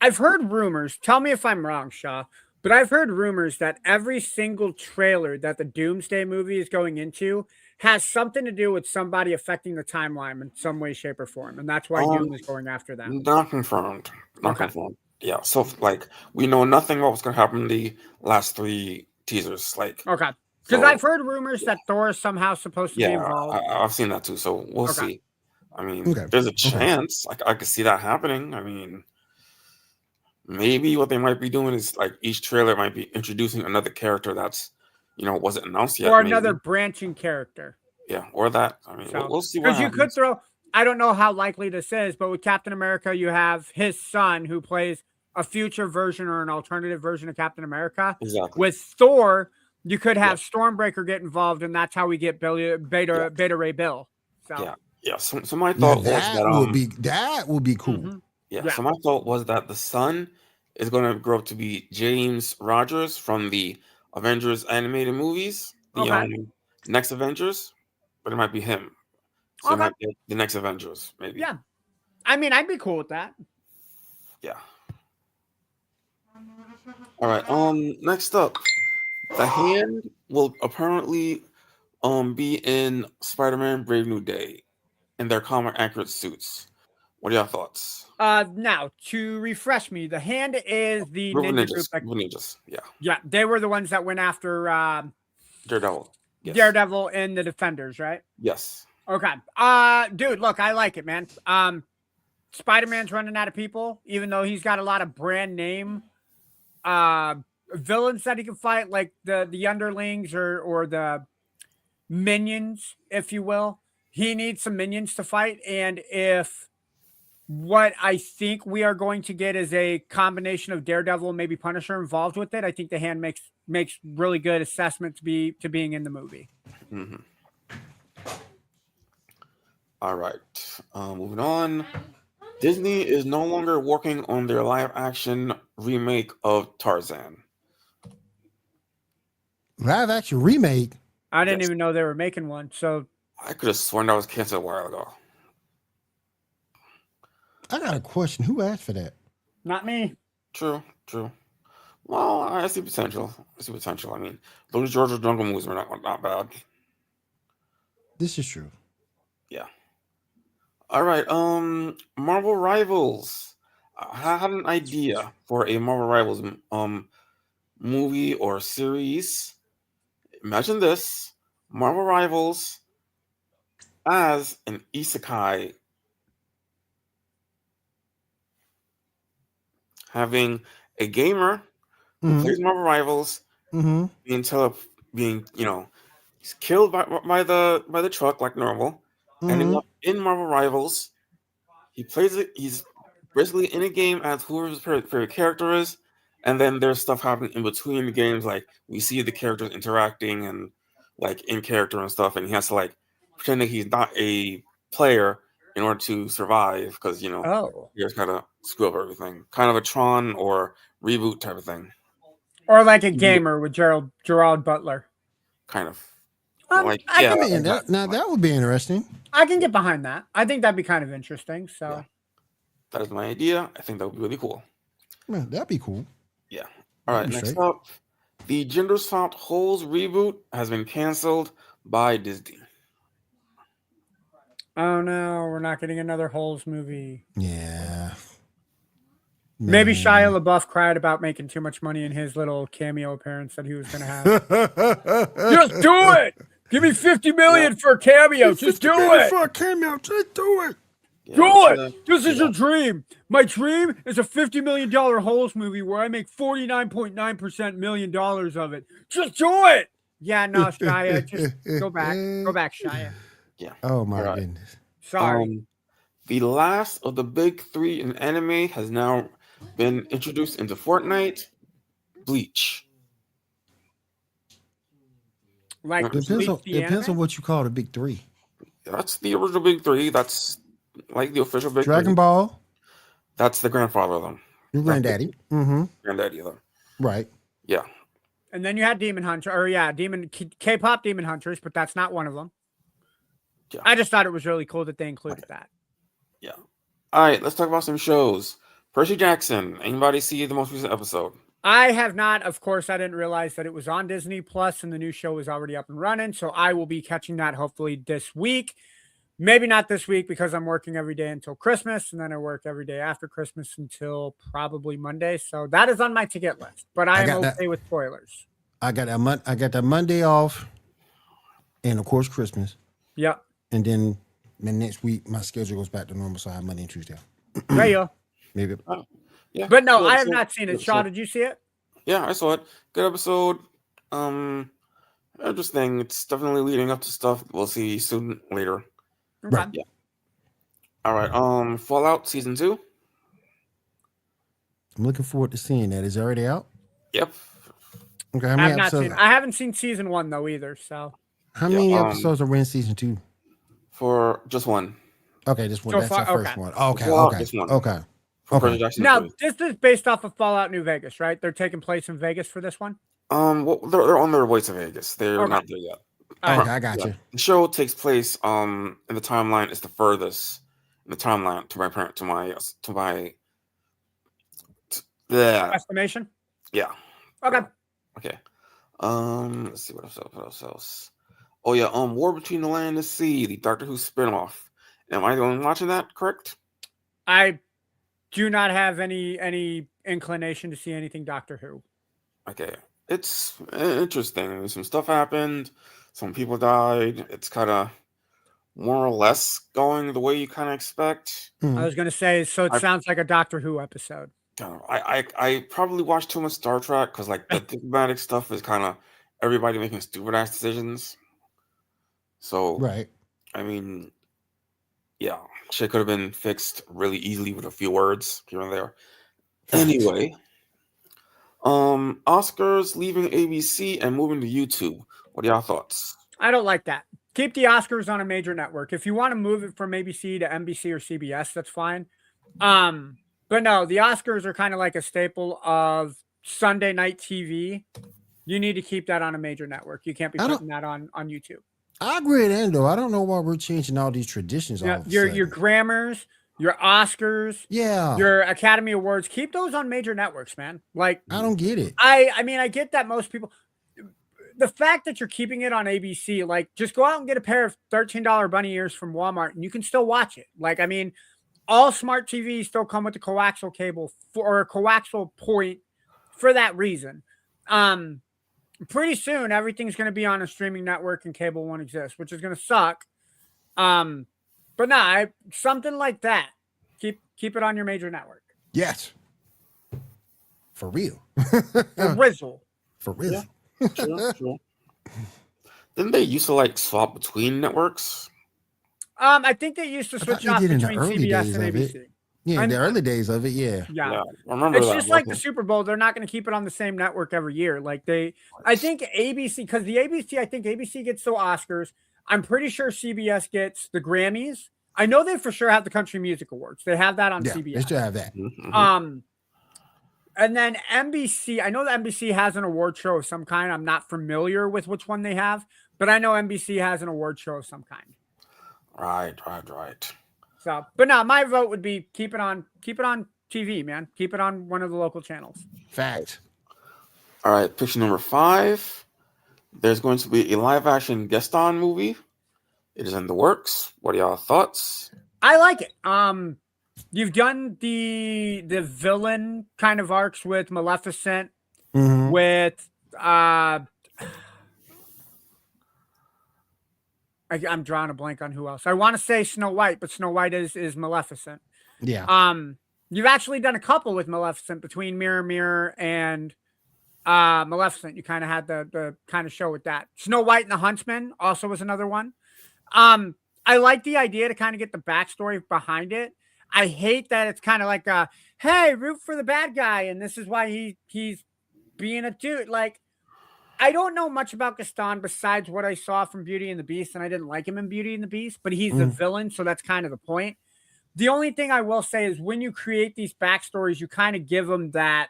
I've heard rumors. Tell me if I'm wrong, Shaw. But I've heard rumors that every single trailer that the Doomsday movie is going into has something to do with somebody affecting the timeline in some way, shape, or form. And that's why Doom is going after them. Not confirmed. Not confirmed. Yeah. So, like, we know nothing about what's going to happen in the last 3 teasers. Like, okay. Because I've heard rumors that Thor is somehow supposed to be involved. I've seen that too. So we'll see. I mean, there's a chance. I could see that happening. I mean, maybe what they might be doing is like each trailer might be introducing another character that's, wasn't announced yet. Or another branching character. Yeah, or that. I mean, we'll see what happens. Because you could throw, I don't know how likely this is, but with Captain America, you have his son who plays a future version or an alternative version of Captain America. Exactly. With Thor, you could have Stormbreaker get involved, and that's how we get Beta Ray Bill. So. Yeah. So my thought was that would be cool. Mm-hmm. Yeah. So my thought was that the son is going to grow up to be James Rogers from the Avengers animated movies, the next Avengers, but it might be him. So it might be the next Avengers, maybe. Yeah. I mean, I'd be cool with that. Yeah. All right. Next up, the Hand will apparently be in Spider-Man Brave New Day in their comic accurate suits. What are your thoughts? Now, to refresh me, the Hand is the ninja group. Ninjas, yeah. Yeah, they were the ones that went after Daredevil. Yes. Daredevil and the Defenders, right? Yes. Okay. Dude, look, I like it, man. Spider-Man's running out of people, even though he's got a lot of brand name villains that he can fight, like the underlings or the minions, if you will. He needs some minions to fight, and if what I think we are going to get is a combination of Daredevil and maybe Punisher involved with it, I think the Hand makes really good assessment to being in the movie. Mm-hmm. All right. Moving on. Disney is no longer working on their live-action remake of Tarzan. Live-action remake? I didn't even know they were making one, so... I could have sworn that was canceled a while ago. I got a question. Who asked for that? Not me. True. Well, I see potential. I mean, those Georgia Jungle movies were not bad. This is true. Yeah. All right. Marvel Rivals. I had an idea for a Marvel Rivals movie or series. Imagine this: Marvel Rivals as an isekai, having a gamer who plays Marvel Rivals being he's killed by the truck like normal, and in Marvel Rivals he plays it. He's basically in a game as whoever his favorite character is, and then there's stuff happening in between the games, like we see the characters interacting and like in character and stuff, and he has to like pretend that he's not a player in order to survive because you just gotta screw up everything. Kind of a Tron or reboot type of thing, or like a gamer with Gerard Butler. Kind of. Now that would be interesting. I can get behind that. I think that'd be kind of interesting. So that is my idea. I think that would be really cool. Man, that'd be cool. Yeah. All right. Next up, the Gender Swapped Holes reboot has been canceled by Disney. Oh no, we're not getting another Holes movie. Yeah. Maybe Shia LaBeouf cried about making too much money in his little cameo appearance that he was going to have. Just do it. Give me $50 million for a cameo. Just do it. For a cameo. Just do it. Yeah, Do it. This is your dream. My dream is a $50 million Holes movie where I make $49.9% million dollars of it. Just do it. Yeah, no, Shia, just go back. Go back, Shia. Yeah. Oh my All right. goodness. Sorry. The last of the big three in anime has now been introduced into Fortnite. Bleach. Like Depends on what you call the big three. That's the original big three. That's like the official big Dragon three. Ball. That's the grandfather of them. Your granddaddy. Mm-hmm. Granddaddy of them. Right. Yeah. And then you had Demon Hunter, or K-pop Demon Hunters, but that's not one of them. Yeah. I just thought it was really cool that they included that. Yeah. All right, let's talk about some shows. Percy Jackson. Anybody see the most recent episode? I have not. Of course, I didn't realize that it was on Disney Plus and the new show was already up and running. So I will be catching that hopefully this week. Maybe not this week because I'm working every day until Christmas, and then I work every day after Christmas until probably Monday. So that is on my to-get list. But I am okay with spoilers. I got that Monday off, and of course Christmas. Yep. And then the next week my schedule goes back to normal, so I have Monday and Tuesday. There you go. Maybe. Yeah. But no, I have not seen it. Shaw, did you see it? Yeah, I saw it. Good episode. Interesting. It's definitely leading up to stuff we'll see soon later. Okay. Right. Yeah. All right. Fallout Season 2. I'm looking forward to seeing that. Is it already out? Yep. Okay. How many I episodes? haven't seen season 1 though either. So How many episodes are we in season 2? For just one. Okay, just one. So That's far, the first okay. one. Okay. Fallout, Okay. just one. Okay. For Okay. Percy Jackson now 3. this is based off of Fallout New Vegas, right? They're taking place in Vegas for this one. Well, they're on their way to Vegas. They're Okay. not there yet. Okay, I got you. The show takes place in the timeline. It's the furthest in the timeline Estimation. Yeah. Okay. Okay. Let's see what else. Oh yeah. War Between the Land and the Sea, the Doctor Who spinoff. Am I the one watching that? Correct. I do not have any inclination to see anything Doctor Who. Okay. It's interesting. Some stuff happened. Some people died. It's kind of more or less going the way you kind of expect. I was going to say, so it sounds like a Doctor Who episode. I probably watched too much Star Trek because like the thematic stuff is kind of everybody making stupid ass decisions. So Right. I mean, yeah, shit could have been fixed really easily with a few words here and there. Anyway, Oscars leaving ABC and moving to YouTube. What are y'all thoughts? I don't like that. Keep the Oscars on a major network. If you want to move it from ABC to NBC or CBS, that's fine. But no, the Oscars are kind of like a staple of Sunday night TV. You need to keep that on a major network. You can't be putting that on YouTube. I agree with Endo. I don't know why we're changing all these traditions. Yeah, your Grammys, your Oscars, your Academy Awards, keep those on major networks, man. Like, I don't get it. I mean, I get that most people. The fact that you're keeping it on ABC, like, just go out and get a pair of $13 bunny ears from Walmart, and you can still watch it. Like, I mean, all smart TVs still come with a coaxial cable or a coaxial point for that reason. Pretty soon, everything's going to be on a streaming network and cable won't exist, which is going to suck. But nah, something like that. Keep it on your major network. Yes. For real. For Rizzle. For real. Yeah. Sure. Didn't they used to like swap between networks? I think they used to switch off between CBS and ABC. Yeah, in the early days of it, yeah. Yeah. I remember it's that. just like the Super Bowl. They're not going to keep it on the same network every year. Like I think ABC, because the ABC, I think ABC gets the Oscars. I'm pretty sure CBS gets the Grammys. I know they for sure have the Country Music Awards. They have that on CBS. They still have that. Mm-hmm. And then NBC, I know that NBC has an award show of some kind. I'm not familiar with which one they have, but I know NBC has an award show of some kind. Right. So, but no, my vote would be keep it on TV, man. Keep it on one of the local channels. Fact. All right, picture number 5. There's going to be a live action Gaston movie. It is in the works. What are y'all thoughts? I like it. You've done the villain kind of arcs with Maleficent, with I I'm drawing a blank on who else. I want to say Snow White, but Snow White is Maleficent. Yeah. You've actually done a couple with Maleficent between Mirror Mirror and Maleficent. You kind of had the kind of show with that. Snow White and the Huntsman also was another one. I like the idea to kind of get the backstory behind it. I hate that it's kind of like hey, root for the bad guy, and this is why he's being a dude. Like, I don't know much about Gaston besides what I saw from Beauty and the Beast, and I didn't like him in Beauty and the Beast, but he's the villain, so that's kind of the point. The only thing I will say is when you create these backstories, you kind of give them that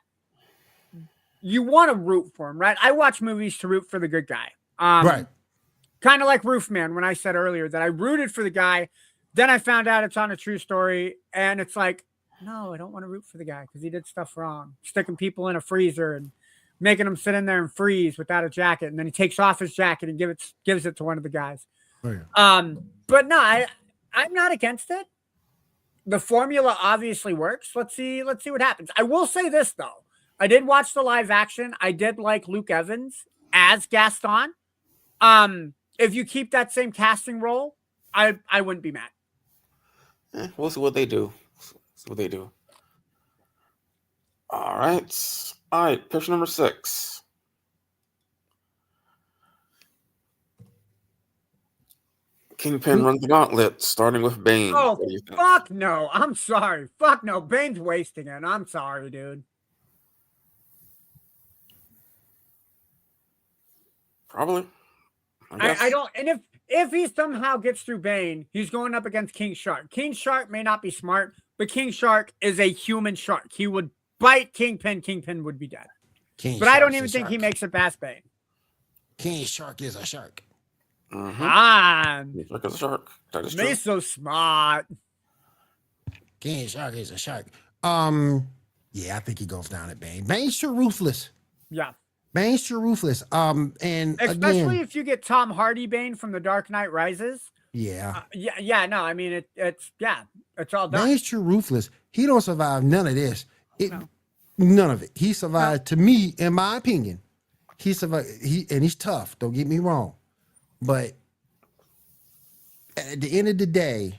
you want to root for him, right? I watch movies to root for the good guy. Right. Kind of like Roofman when I said earlier that I rooted for the guy. Then I found out it's on a true story, and it's like, no, I don't want to root for the guy because he did stuff wrong. Sticking people in a freezer and making them sit in there and freeze without a jacket, and then he takes off his jacket and gives it to one of the guys. Oh, yeah. But no, I'm not against it. The formula obviously works. Let's see what happens. I will say this though. I did watch the live action. I did like Luke Evans as Gaston. If you keep that same casting role, I wouldn't be mad. We'll see what they do. All right. Picture number 6. Kingpin runs the gauntlet, starting with Bane. Oh, fuck no. I'm sorry. Fuck no. Bane's wasting it. I'm sorry, dude. Probably. I don't. And if he somehow gets through Bane, he's going up against King Shark. King Shark may not be smart, but King Shark is a human shark. He would bite Kingpin. Kingpin would be dead. But I don't even think he makes it past Bane. King Shark is a shark. King Shark is a shark. That is true. He's so smart. King Shark is a shark. Yeah, I think he goes down at Bane. Bane's too ruthless. Yeah. Bane's too ruthless. And especially again, if you get Tom Hardy Bane from The Dark Knight Rises. Yeah. No, I mean it's all done. Bane's too ruthless. He don't survive none of this. None of it. He survived, to me, in my opinion. He survived. He's tough. Don't get me wrong, but at the end of the day,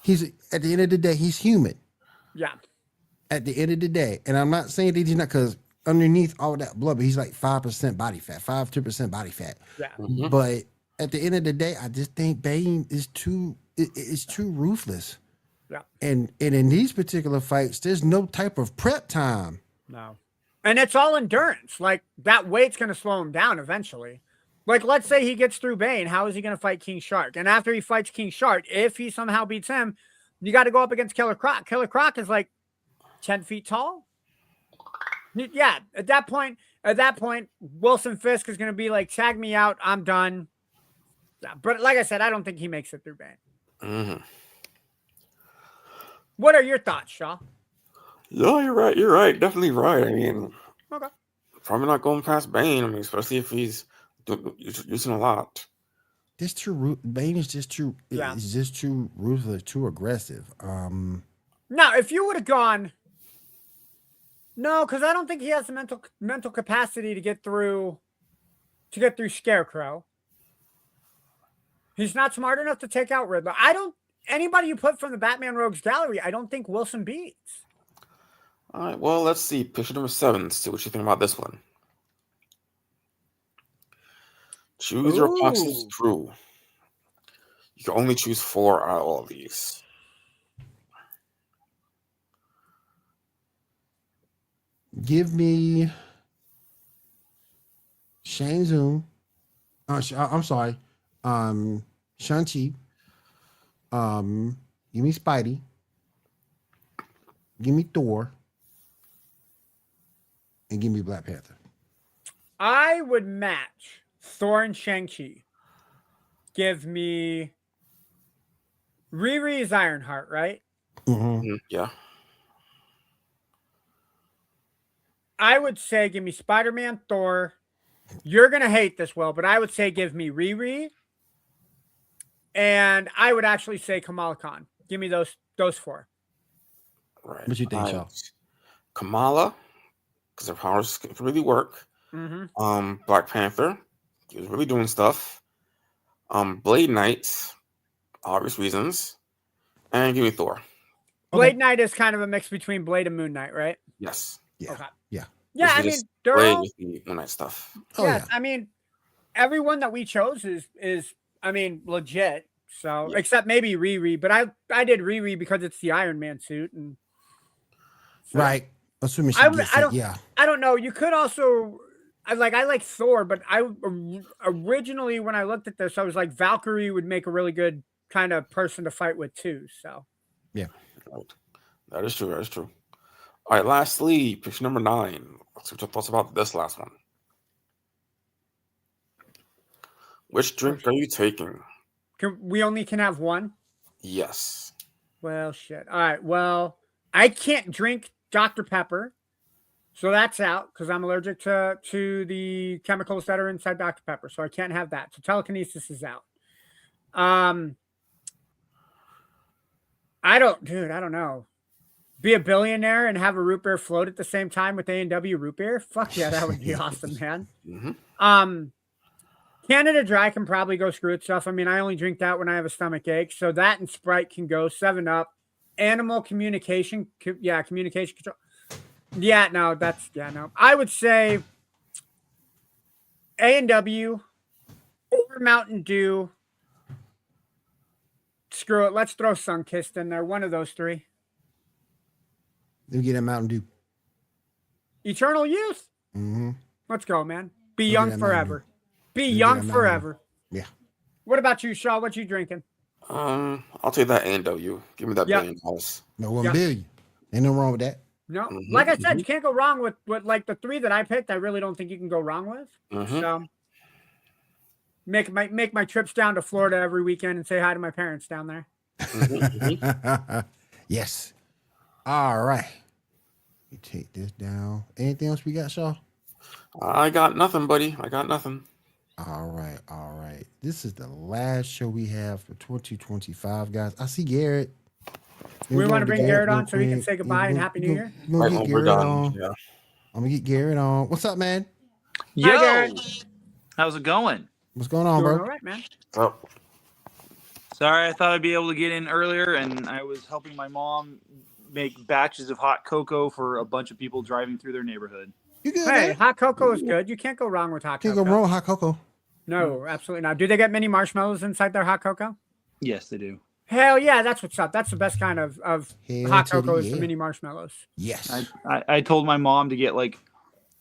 he's human. Yeah. At the end of the day, and I'm not saying that he's not, because underneath all that blood, but he's like 5% body fat, 5-10% body fat. Yeah. But at the end of the day, I just think Bane is too ruthless. Yeah. And in these particular fights, there's no type of prep time. No. And it's all endurance. Like, that weight's going to slow him down eventually. Like, let's say he gets through Bane. How is he going to fight King Shark? And after he fights King Shark, if he somehow beats him, you got to go up against Killer Croc. Killer Croc is like 10 feet tall. Yeah. At that point, Wilson Fisk is going to be like, tag me out. I'm done. Yeah. But like I said, I don't think he makes it through Bane. What are your thoughts, Shaw? No, you're right. You're right. Definitely right. I mean, Okay. Probably not going past Bane. I mean, especially if he's using a lot. Bane is just too. Yeah. It's just too ruthless, too aggressive. Now, if you would have gone, no, because I don't think he has the mental capacity to get through Scarecrow. He's not smart enough to take out Riddler. Anybody you put from the Batman Rogues Gallery, I don't think Wilson beats. All right, well, let's see. Picture number 7. See what you think about this one. Choose your box's crew. You can only choose 4 out of all of these. Give me Shang Tsung. I'm sorry. Shang-Chi. Give me Spidey. Give me Thor. And give me Black Panther. I would match Thor and Shang-Chi. Give me Riri's Ironheart, right? Mm-hmm. Yeah. I would say give me Spider-Man, Thor. You're going to hate this, Will, but I would say give me Riri. And I would actually say Kamala Khan. Give me those 4. Right. What you think, Shaw? Kamala, because her powers can really work. Mm-hmm. Black Panther, he was really doing stuff. Blade Knight, obvious reasons, and give me Thor. Blade Knight is kind of a mix between Blade and Moon Knight, right? Yes. Yeah. Okay. Yeah. Yeah, I mean, they're all, with the Moon Knight stuff. Oh, yes, yeah. I mean, everyone that we chose is I mean, legit. So, Yeah. except maybe Riri, but I did Riri because it's the Iron Man suit, and so, Right. Assuming she I gets don't it. Yeah. I don't know. You could also I like Thor, but I originally when I looked at this, I was like Valkyrie would make a really good kind of person to fight with too. So Yeah. Right. That is true. That is true. All right. Lastly, picture number 9. Let's see what your thoughts about this last one. Which drink are you taking? we only can have one. Yes. Well, shit. All right. Well, I can't drink Dr. Pepper, so that's out because I'm allergic to the chemicals that are inside Dr. Pepper, so I can't have that. So telekinesis is out. I don't know. Be a billionaire and have a root beer float at the same time with A&W root beer? Fuck yeah, that would be awesome, man. Mm-hmm. Canada Dry can probably go screw itself. I mean, I only drink that when I have a stomach ache, so that and Sprite can go. 7-Up, Animal Communication, communication control. Yeah, no, no. I would say A&W or Mountain Dew. Screw it. Let's throw Sunkist in there. One of those three. Let me get that Mountain Dew. Eternal Youth. Mm-hmm. Let's go, man. Be I'll young get that forever. Be I'll get young that Mountain forever. Yeah. What about you, Shaw? What you drinking? I'll take that A&W. Give me that Yep. $1 billion. No, 1 Yeah. billion. Ain't no wrong with that. No, Mhm, like I said, you can't go wrong with like the three that I picked. I really don't think you can go wrong with. Mhm. So make my trips down to Florida every weekend and say hi to my parents down there. Yes. All right. Let me take this down. Anything else we got, Shaw? I got nothing, buddy. I got nothing. All right. All right. This is the last show we have for 2025, guys. I see Garrett. We want to bring Garrett real on so he can quick. say goodbye and Happy New Year. We're Right gonna when get we're Garrett done. on. Yeah. I'm gonna get Garrett on. What's up, man? Hi, Garrett. How's it going? What's going on, Doing bro? all right, man. So, Sorry, I thought I'd be able to get in earlier, and I was helping my mom make batches of hot cocoa for a bunch of people driving through their neighborhood. You good, Hey, man? hot cocoa is good. You can't go wrong with hot Can't cocoa. go wrong with hot cocoa. No, absolutely not. Do they get mini marshmallows inside their hot cocoa? Yes, they do. Hell yeah, that's what's up. That's the best kind of Hell hot to the cocoa is the yeah. mini marshmallows. Yes. I told my mom to get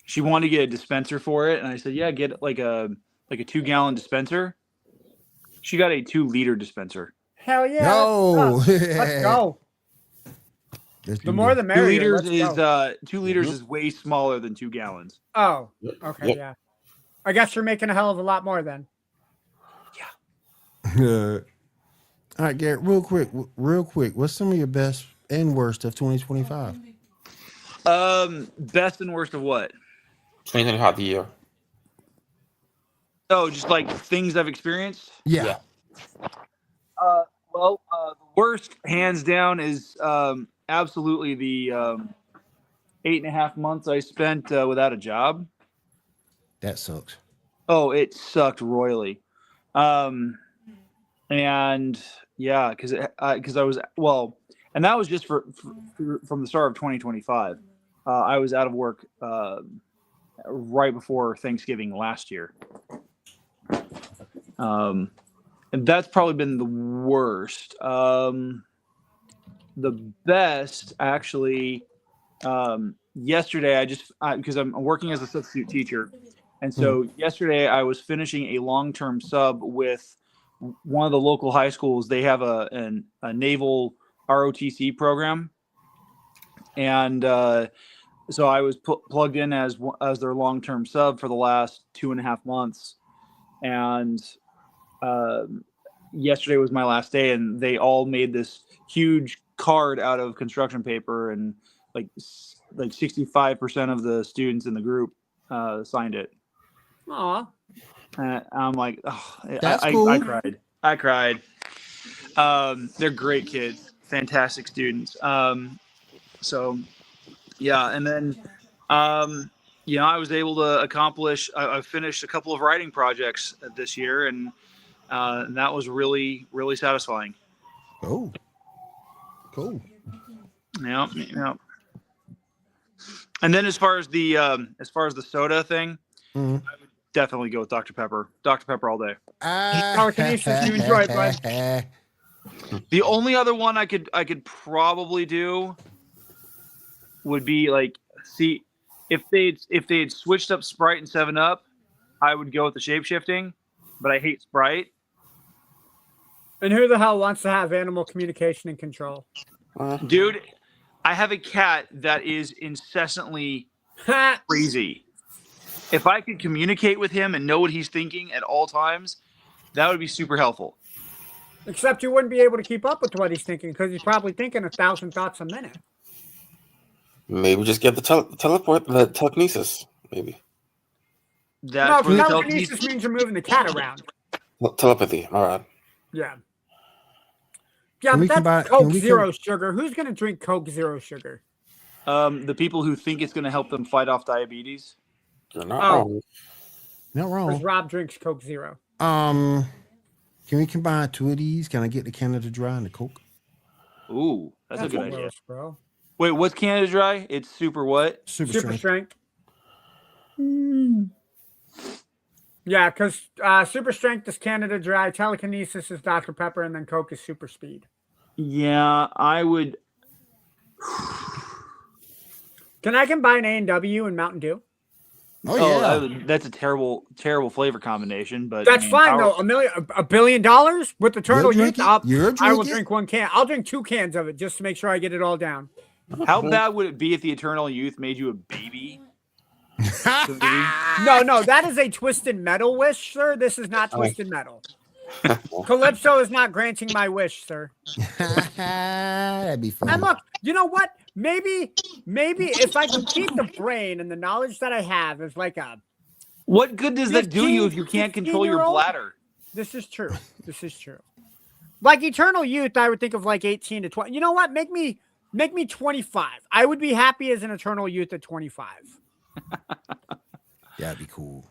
she wanted to get a dispenser for it, and I said, yeah, get like a 2-gallon dispenser. She got a 2-liter dispenser. Hell yeah. No. Let's go. Let's The do more this. the 2 merrier. liters Let's is go. 2 liters is way smaller than 2 gallons. Oh, okay, Yep. yeah. I guess you're making a hell of a lot more then. All right, Garrett, real quick. What's some of your best and worst of 2025? Best and worst of what? 2025 the year. Oh, just like things I've experienced. Yeah. The worst, hands down, is absolutely the 8.5 months I spent without a job. That sucks. Oh, it sucked royally. And yeah, because I was and that was just for from the start of 2025. I was out of work right before Thanksgiving last year. And that's probably been the worst. The best, actually, yesterday, because I'm working as a substitute teacher. And so yesterday I was finishing a long-term sub with one of the local high schools. They have a naval ROTC program. And so I was plugged in as their long-term sub for the last 2.5 months. And yesterday was my last day, and they all made this huge card out of construction paper, and like 65% of the students in the group signed it. Aw. I'm like, oh, That's cool. I cried. They're great kids, fantastic students. So yeah, and then I was able to accomplish. I finished a couple of writing projects this year, and And that was really, really satisfying. Oh, cool. Yeah. And then as far as the soda thing, Mm-hmm. I would definitely go with Dr. Pepper. Dr. Pepper all day. Telekinesis, you enjoy it, bud. The only other one I could probably do would be like, see, if they'd switched up Sprite and 7-Up, I would go with the shape shifting, but I hate Sprite. And who the hell wants to have animal communication and control? Dude, I have a cat that is incessantly crazy. If I could communicate with him and know what he's thinking at all times, that would be super helpful. Except you wouldn't be able to keep up with what he's thinking because he's probably thinking 1,000 thoughts a minute. Maybe just get the telekinesis. Maybe That's No, telekinesis means you're moving the cat around. telepathy. All right. Yeah. Yeah, but that's Coke Zero Sugar. Who's going to drink Coke Zero Sugar? The people who think it's going to help them fight off diabetes. You're not wrong. Not wrong. Because Rob drinks Coke Zero. Can we combine two of these? Can I get the Canada Dry and the Coke? Ooh, that's a good idea. Gross, bro. Wait, what's Canada Dry? It's super what? Super strength. Yeah, because Super Strength is Canada Dry, Telekinesis is Dr. Pepper, and then Coke is Super Speed. Yeah, I would. Can I combine A&W and Mountain Dew? Oh yeah, that's a terrible flavor combination. But that's fine though. $1 billion with the Turtle Youth. I will drink 1 can. I'll drink 2 cans of it just to make sure I get it all down. How bad would it be if the Eternal Youth made you a baby? No, that is a Twisted Metal wish, sir. This is not Twisted Metal. Calypso is not granting my wish, sir. That'd be fun. And look, you know what? Maybe if I can keep the brain and the knowledge that I have is like a. What good does that do you if you can't control your bladder? This is true. Like Eternal Youth, I would think of like 18 to 20. You know what? Make me 25. I would be happy as an Eternal Youth at 25. That'd be cool.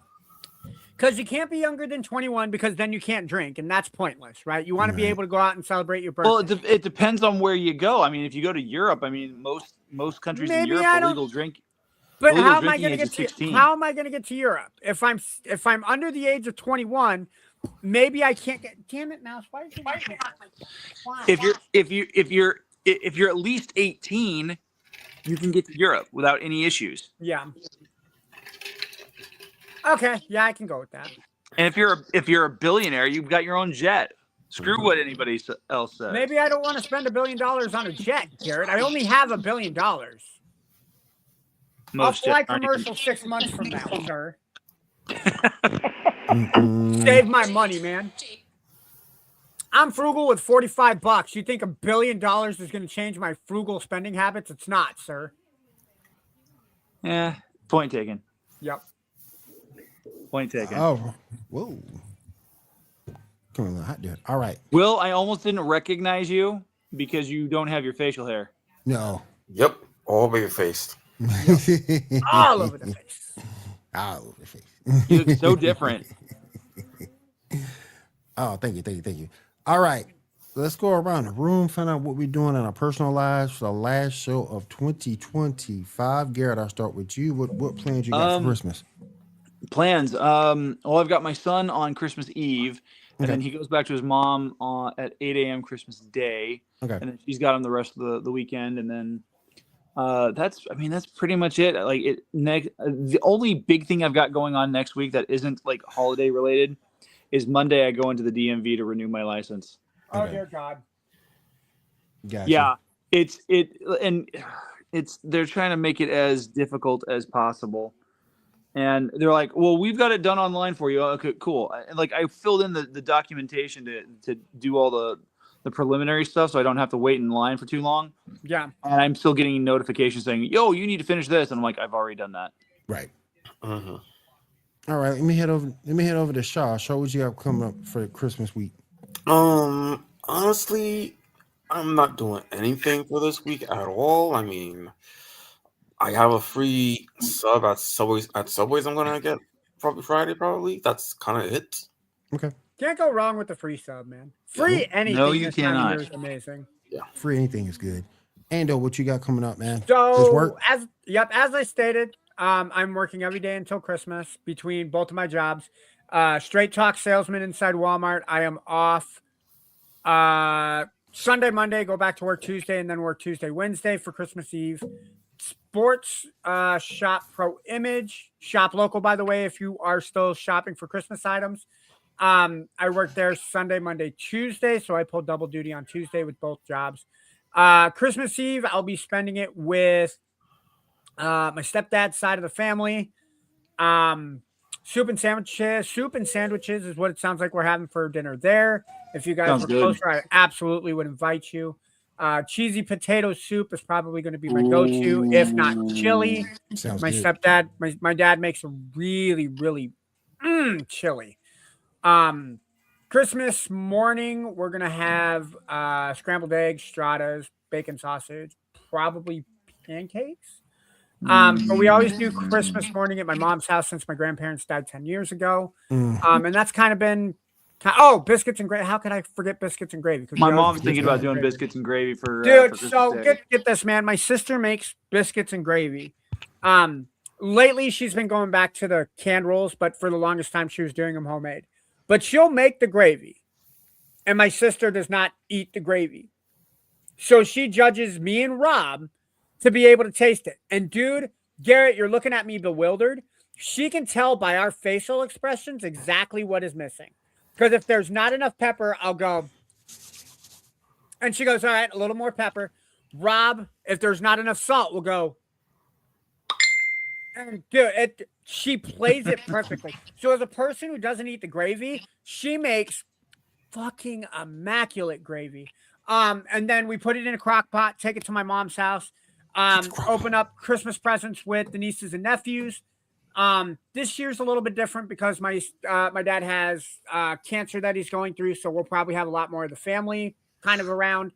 Because you can't be younger than 21 because then you can't drink, and that's pointless, right? You want to be able to go out and celebrate your birthday. Well, it depends on where you go. I mean, if you go to Europe, I mean, most countries in Europe are legal drink. But how am I going to get to? How am I going to get to Europe if I'm under the age of 21? Maybe I can't get. Damn it, Mouse! Why? If you're at least 18, you can get to Europe without any issues. Yeah. Okay, yeah, I can go with that. And if you're a billionaire, you've got your own jet. Screw what anybody else says. Maybe I don't want to spend $1 billion on a jet, Garrett. I only have $1 billion. I'll fly commercial 6 months from now, sir. Save my money, man. I'm frugal with $45. You think $1 billion is going to change my frugal spending habits? It's not, sir. Yeah, point taken. Yep. Point taken. Oh, whoa. Come on, hot dude. All right. Will, I almost didn't recognize you because you don't have your facial hair. No. Yep. All baby faced. All over the face. All over the face. You look so different. Oh, thank you. All right. Let's go around the room, find out what we're doing in our personal lives for the last show of 2025. Garrett, I'll start with you. What plans you got for Christmas? Plans. Well, I've got my son on Christmas Eve, and then he goes back to his mom at 8 a.m. Christmas Day. Okay. And then she's got him the rest of the weekend, and then that's pretty much it. Like the only big thing I've got going on next week that isn't like holiday related is Monday. I go into the DMV to renew my license. Oh dear God. Gotcha. Yeah, they're trying to make it as difficult as possible. And they're like, well, we've got it done online for you. Okay, cool. And like I filled in the documentation to do all the preliminary stuff so I don't have to wait in line for too long. Yeah. And I'm still getting notifications saying, yo, you need to finish this. And I'm like, I've already done that. Right. Uh-huh. All right. Let me head over to Shaw. Shaw, what you have coming up for Christmas week? Honestly, I'm not doing anything for this week at all. I mean, I have a free sub at Subway's I'm gonna get probably Friday, probably. That's kind of it. Okay. Can't go wrong with the free sub, man. Free anything. No, you this time of cannot. year is amazing. Free anything is good. Ando, what you got coming up, man? Just So work? as I stated, I'm working every day until Christmas between both of my jobs. Straight talk salesman inside Walmart. I am off Sunday, Monday, go back to work Tuesday, and then work Tuesday, Wednesday for Christmas Eve. Sports shop Pro Image. Shop local, by the way, if you are still shopping for Christmas items. I work there Sunday, Monday, Tuesday, so I pull double duty on Tuesday with both jobs. Christmas Eve, I'll be spending it with my stepdad's side of the family. Soup and sandwiches is what it sounds like we're having for dinner there. If you guys Sounds were good. closer, I absolutely would invite you. Cheesy potato soup is probably going to be my go-to, if not chili. Sounds My good. stepdad, my dad makes a really, really chili. Christmas morning, we're gonna have scrambled eggs, stratas, bacon sausage, probably pancakes. But we always do Christmas morning at my mom's house since my grandparents died 10 years ago. And that's kind of been biscuits and gravy. How can I forget biscuits and gravy? 'Cause My we always mom's do thinking about doing gravy. biscuits and gravy for Dude, Christmas so Day. get this, man. My sister makes biscuits and gravy. Lately she's been going back to the canned rolls, but for the longest time she was doing them homemade. But she'll make the gravy, and my sister does not eat the gravy. So she judges me and Rob to be able to taste it. And dude, Garrett, you're looking at me bewildered. She can tell by our facial expressions exactly what is missing. Because if there's not enough pepper, I'll go. And she goes, all right, a little more pepper. Rob, if there's not enough salt, we'll go. And dude, she plays it perfectly. So as a person who doesn't eat the gravy, she makes fucking immaculate gravy. And then we put it in a crock pot, take it to my mom's house, open up Christmas presents with the nieces and nephews. This year's a little bit different because my dad has cancer that he's going through, so we'll probably have a lot more of the family kind of around.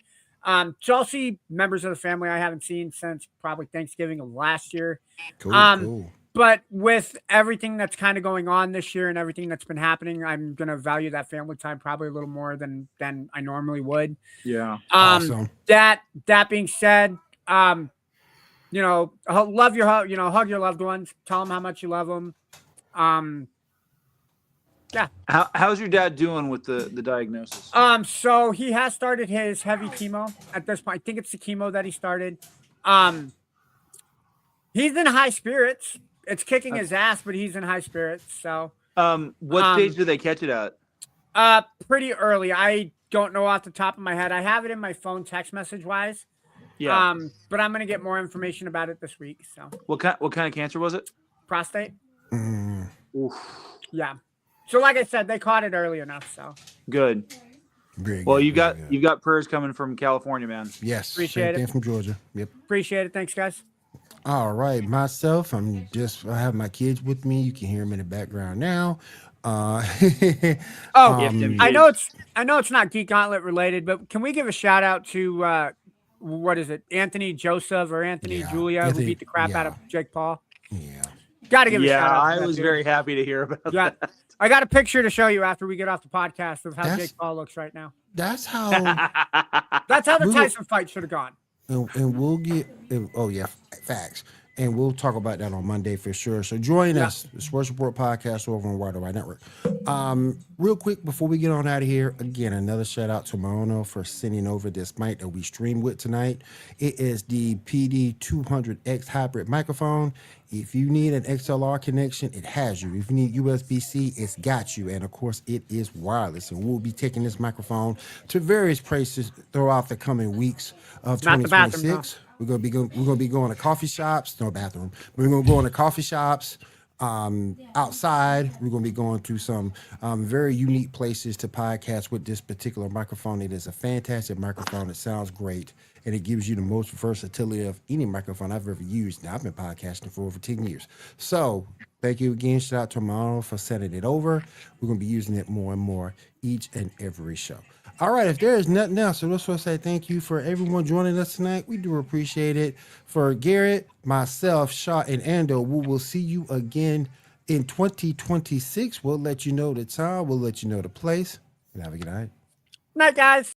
So I'll see members of the family I haven't seen since probably Thanksgiving of last year. Cool. But with everything that's kind of going on this year and everything that's been happening, I'm gonna value that family time probably a little more than I normally would. Yeah. Awesome. That being said, hug your loved ones, tell them how much you love them. Yeah. How's your dad doing with the diagnosis? So he has started his heavy chemo at this point. I think it's the chemo that he started. He's in high spirits. It's kicking his ass, but he's in high spirits. So, what stage did they catch it at? Pretty early. I don't know off the top of my head. I have it in my phone text message wise. Yeah. But I'm gonna get more information about it this week. So, What kind of cancer was it? prostate. Oof. Yeah. So, like I said, they caught it early enough. So, Good. Very Well, good, you very good. got prayers coming from California, man. Yes. Appreciate same it. thing from Georgia. Yep. appreciate it. Thanks, guys. All right, myself. I have my kids with me. You can hear them in the background now. I know it's not Geek Gauntlet related, but can we give a shout out to what is it, Anthony Joseph or Anthony Yeah, Julia, Anthony- who beat the crap out of yeah. Jake Paul? Yeah. Got to give a shout out. I to that was dude. very happy to hear about Yeah, that. I got a picture to show you after we get off the podcast of how That's- Jake Paul looks right now. That's how. That's how the We will- Tyson fight should have gone. and we'll get. Oh yeah, facts. And we'll talk about that on Monday for sure. So join us, the Sports Report Podcast over on Wide Right Network. Real quick before we get on out of here, again, another shout out to Maono for sending over this mic that we stream with tonight. It is the PD200X hybrid microphone. If you need an XLR connection, it has you. If you need USB-C, it's got you. And of course, it is wireless. And we'll be taking this microphone to various places throughout the coming weeks of Not the bathroom, 2026. We're gonna be going to coffee shops, no bathroom. We're gonna go into coffee shops, outside. We're gonna be going to some very unique places to podcast with this particular microphone. It is a fantastic microphone. It sounds great, and it gives you the most versatility of any microphone I've ever used. Now I've been podcasting for over 10 years. So thank you again. Shout out to Mano for sending it over. We're gonna be using it more and more each and every show. All right, if there is nothing else, so let's just say thank you for everyone joining us tonight. We do appreciate it. For Garrett, myself, Shaw, and Ando, we will see you again in 2026, we'll let you know the time. We'll let you know the place. And have a good night. Night, guys.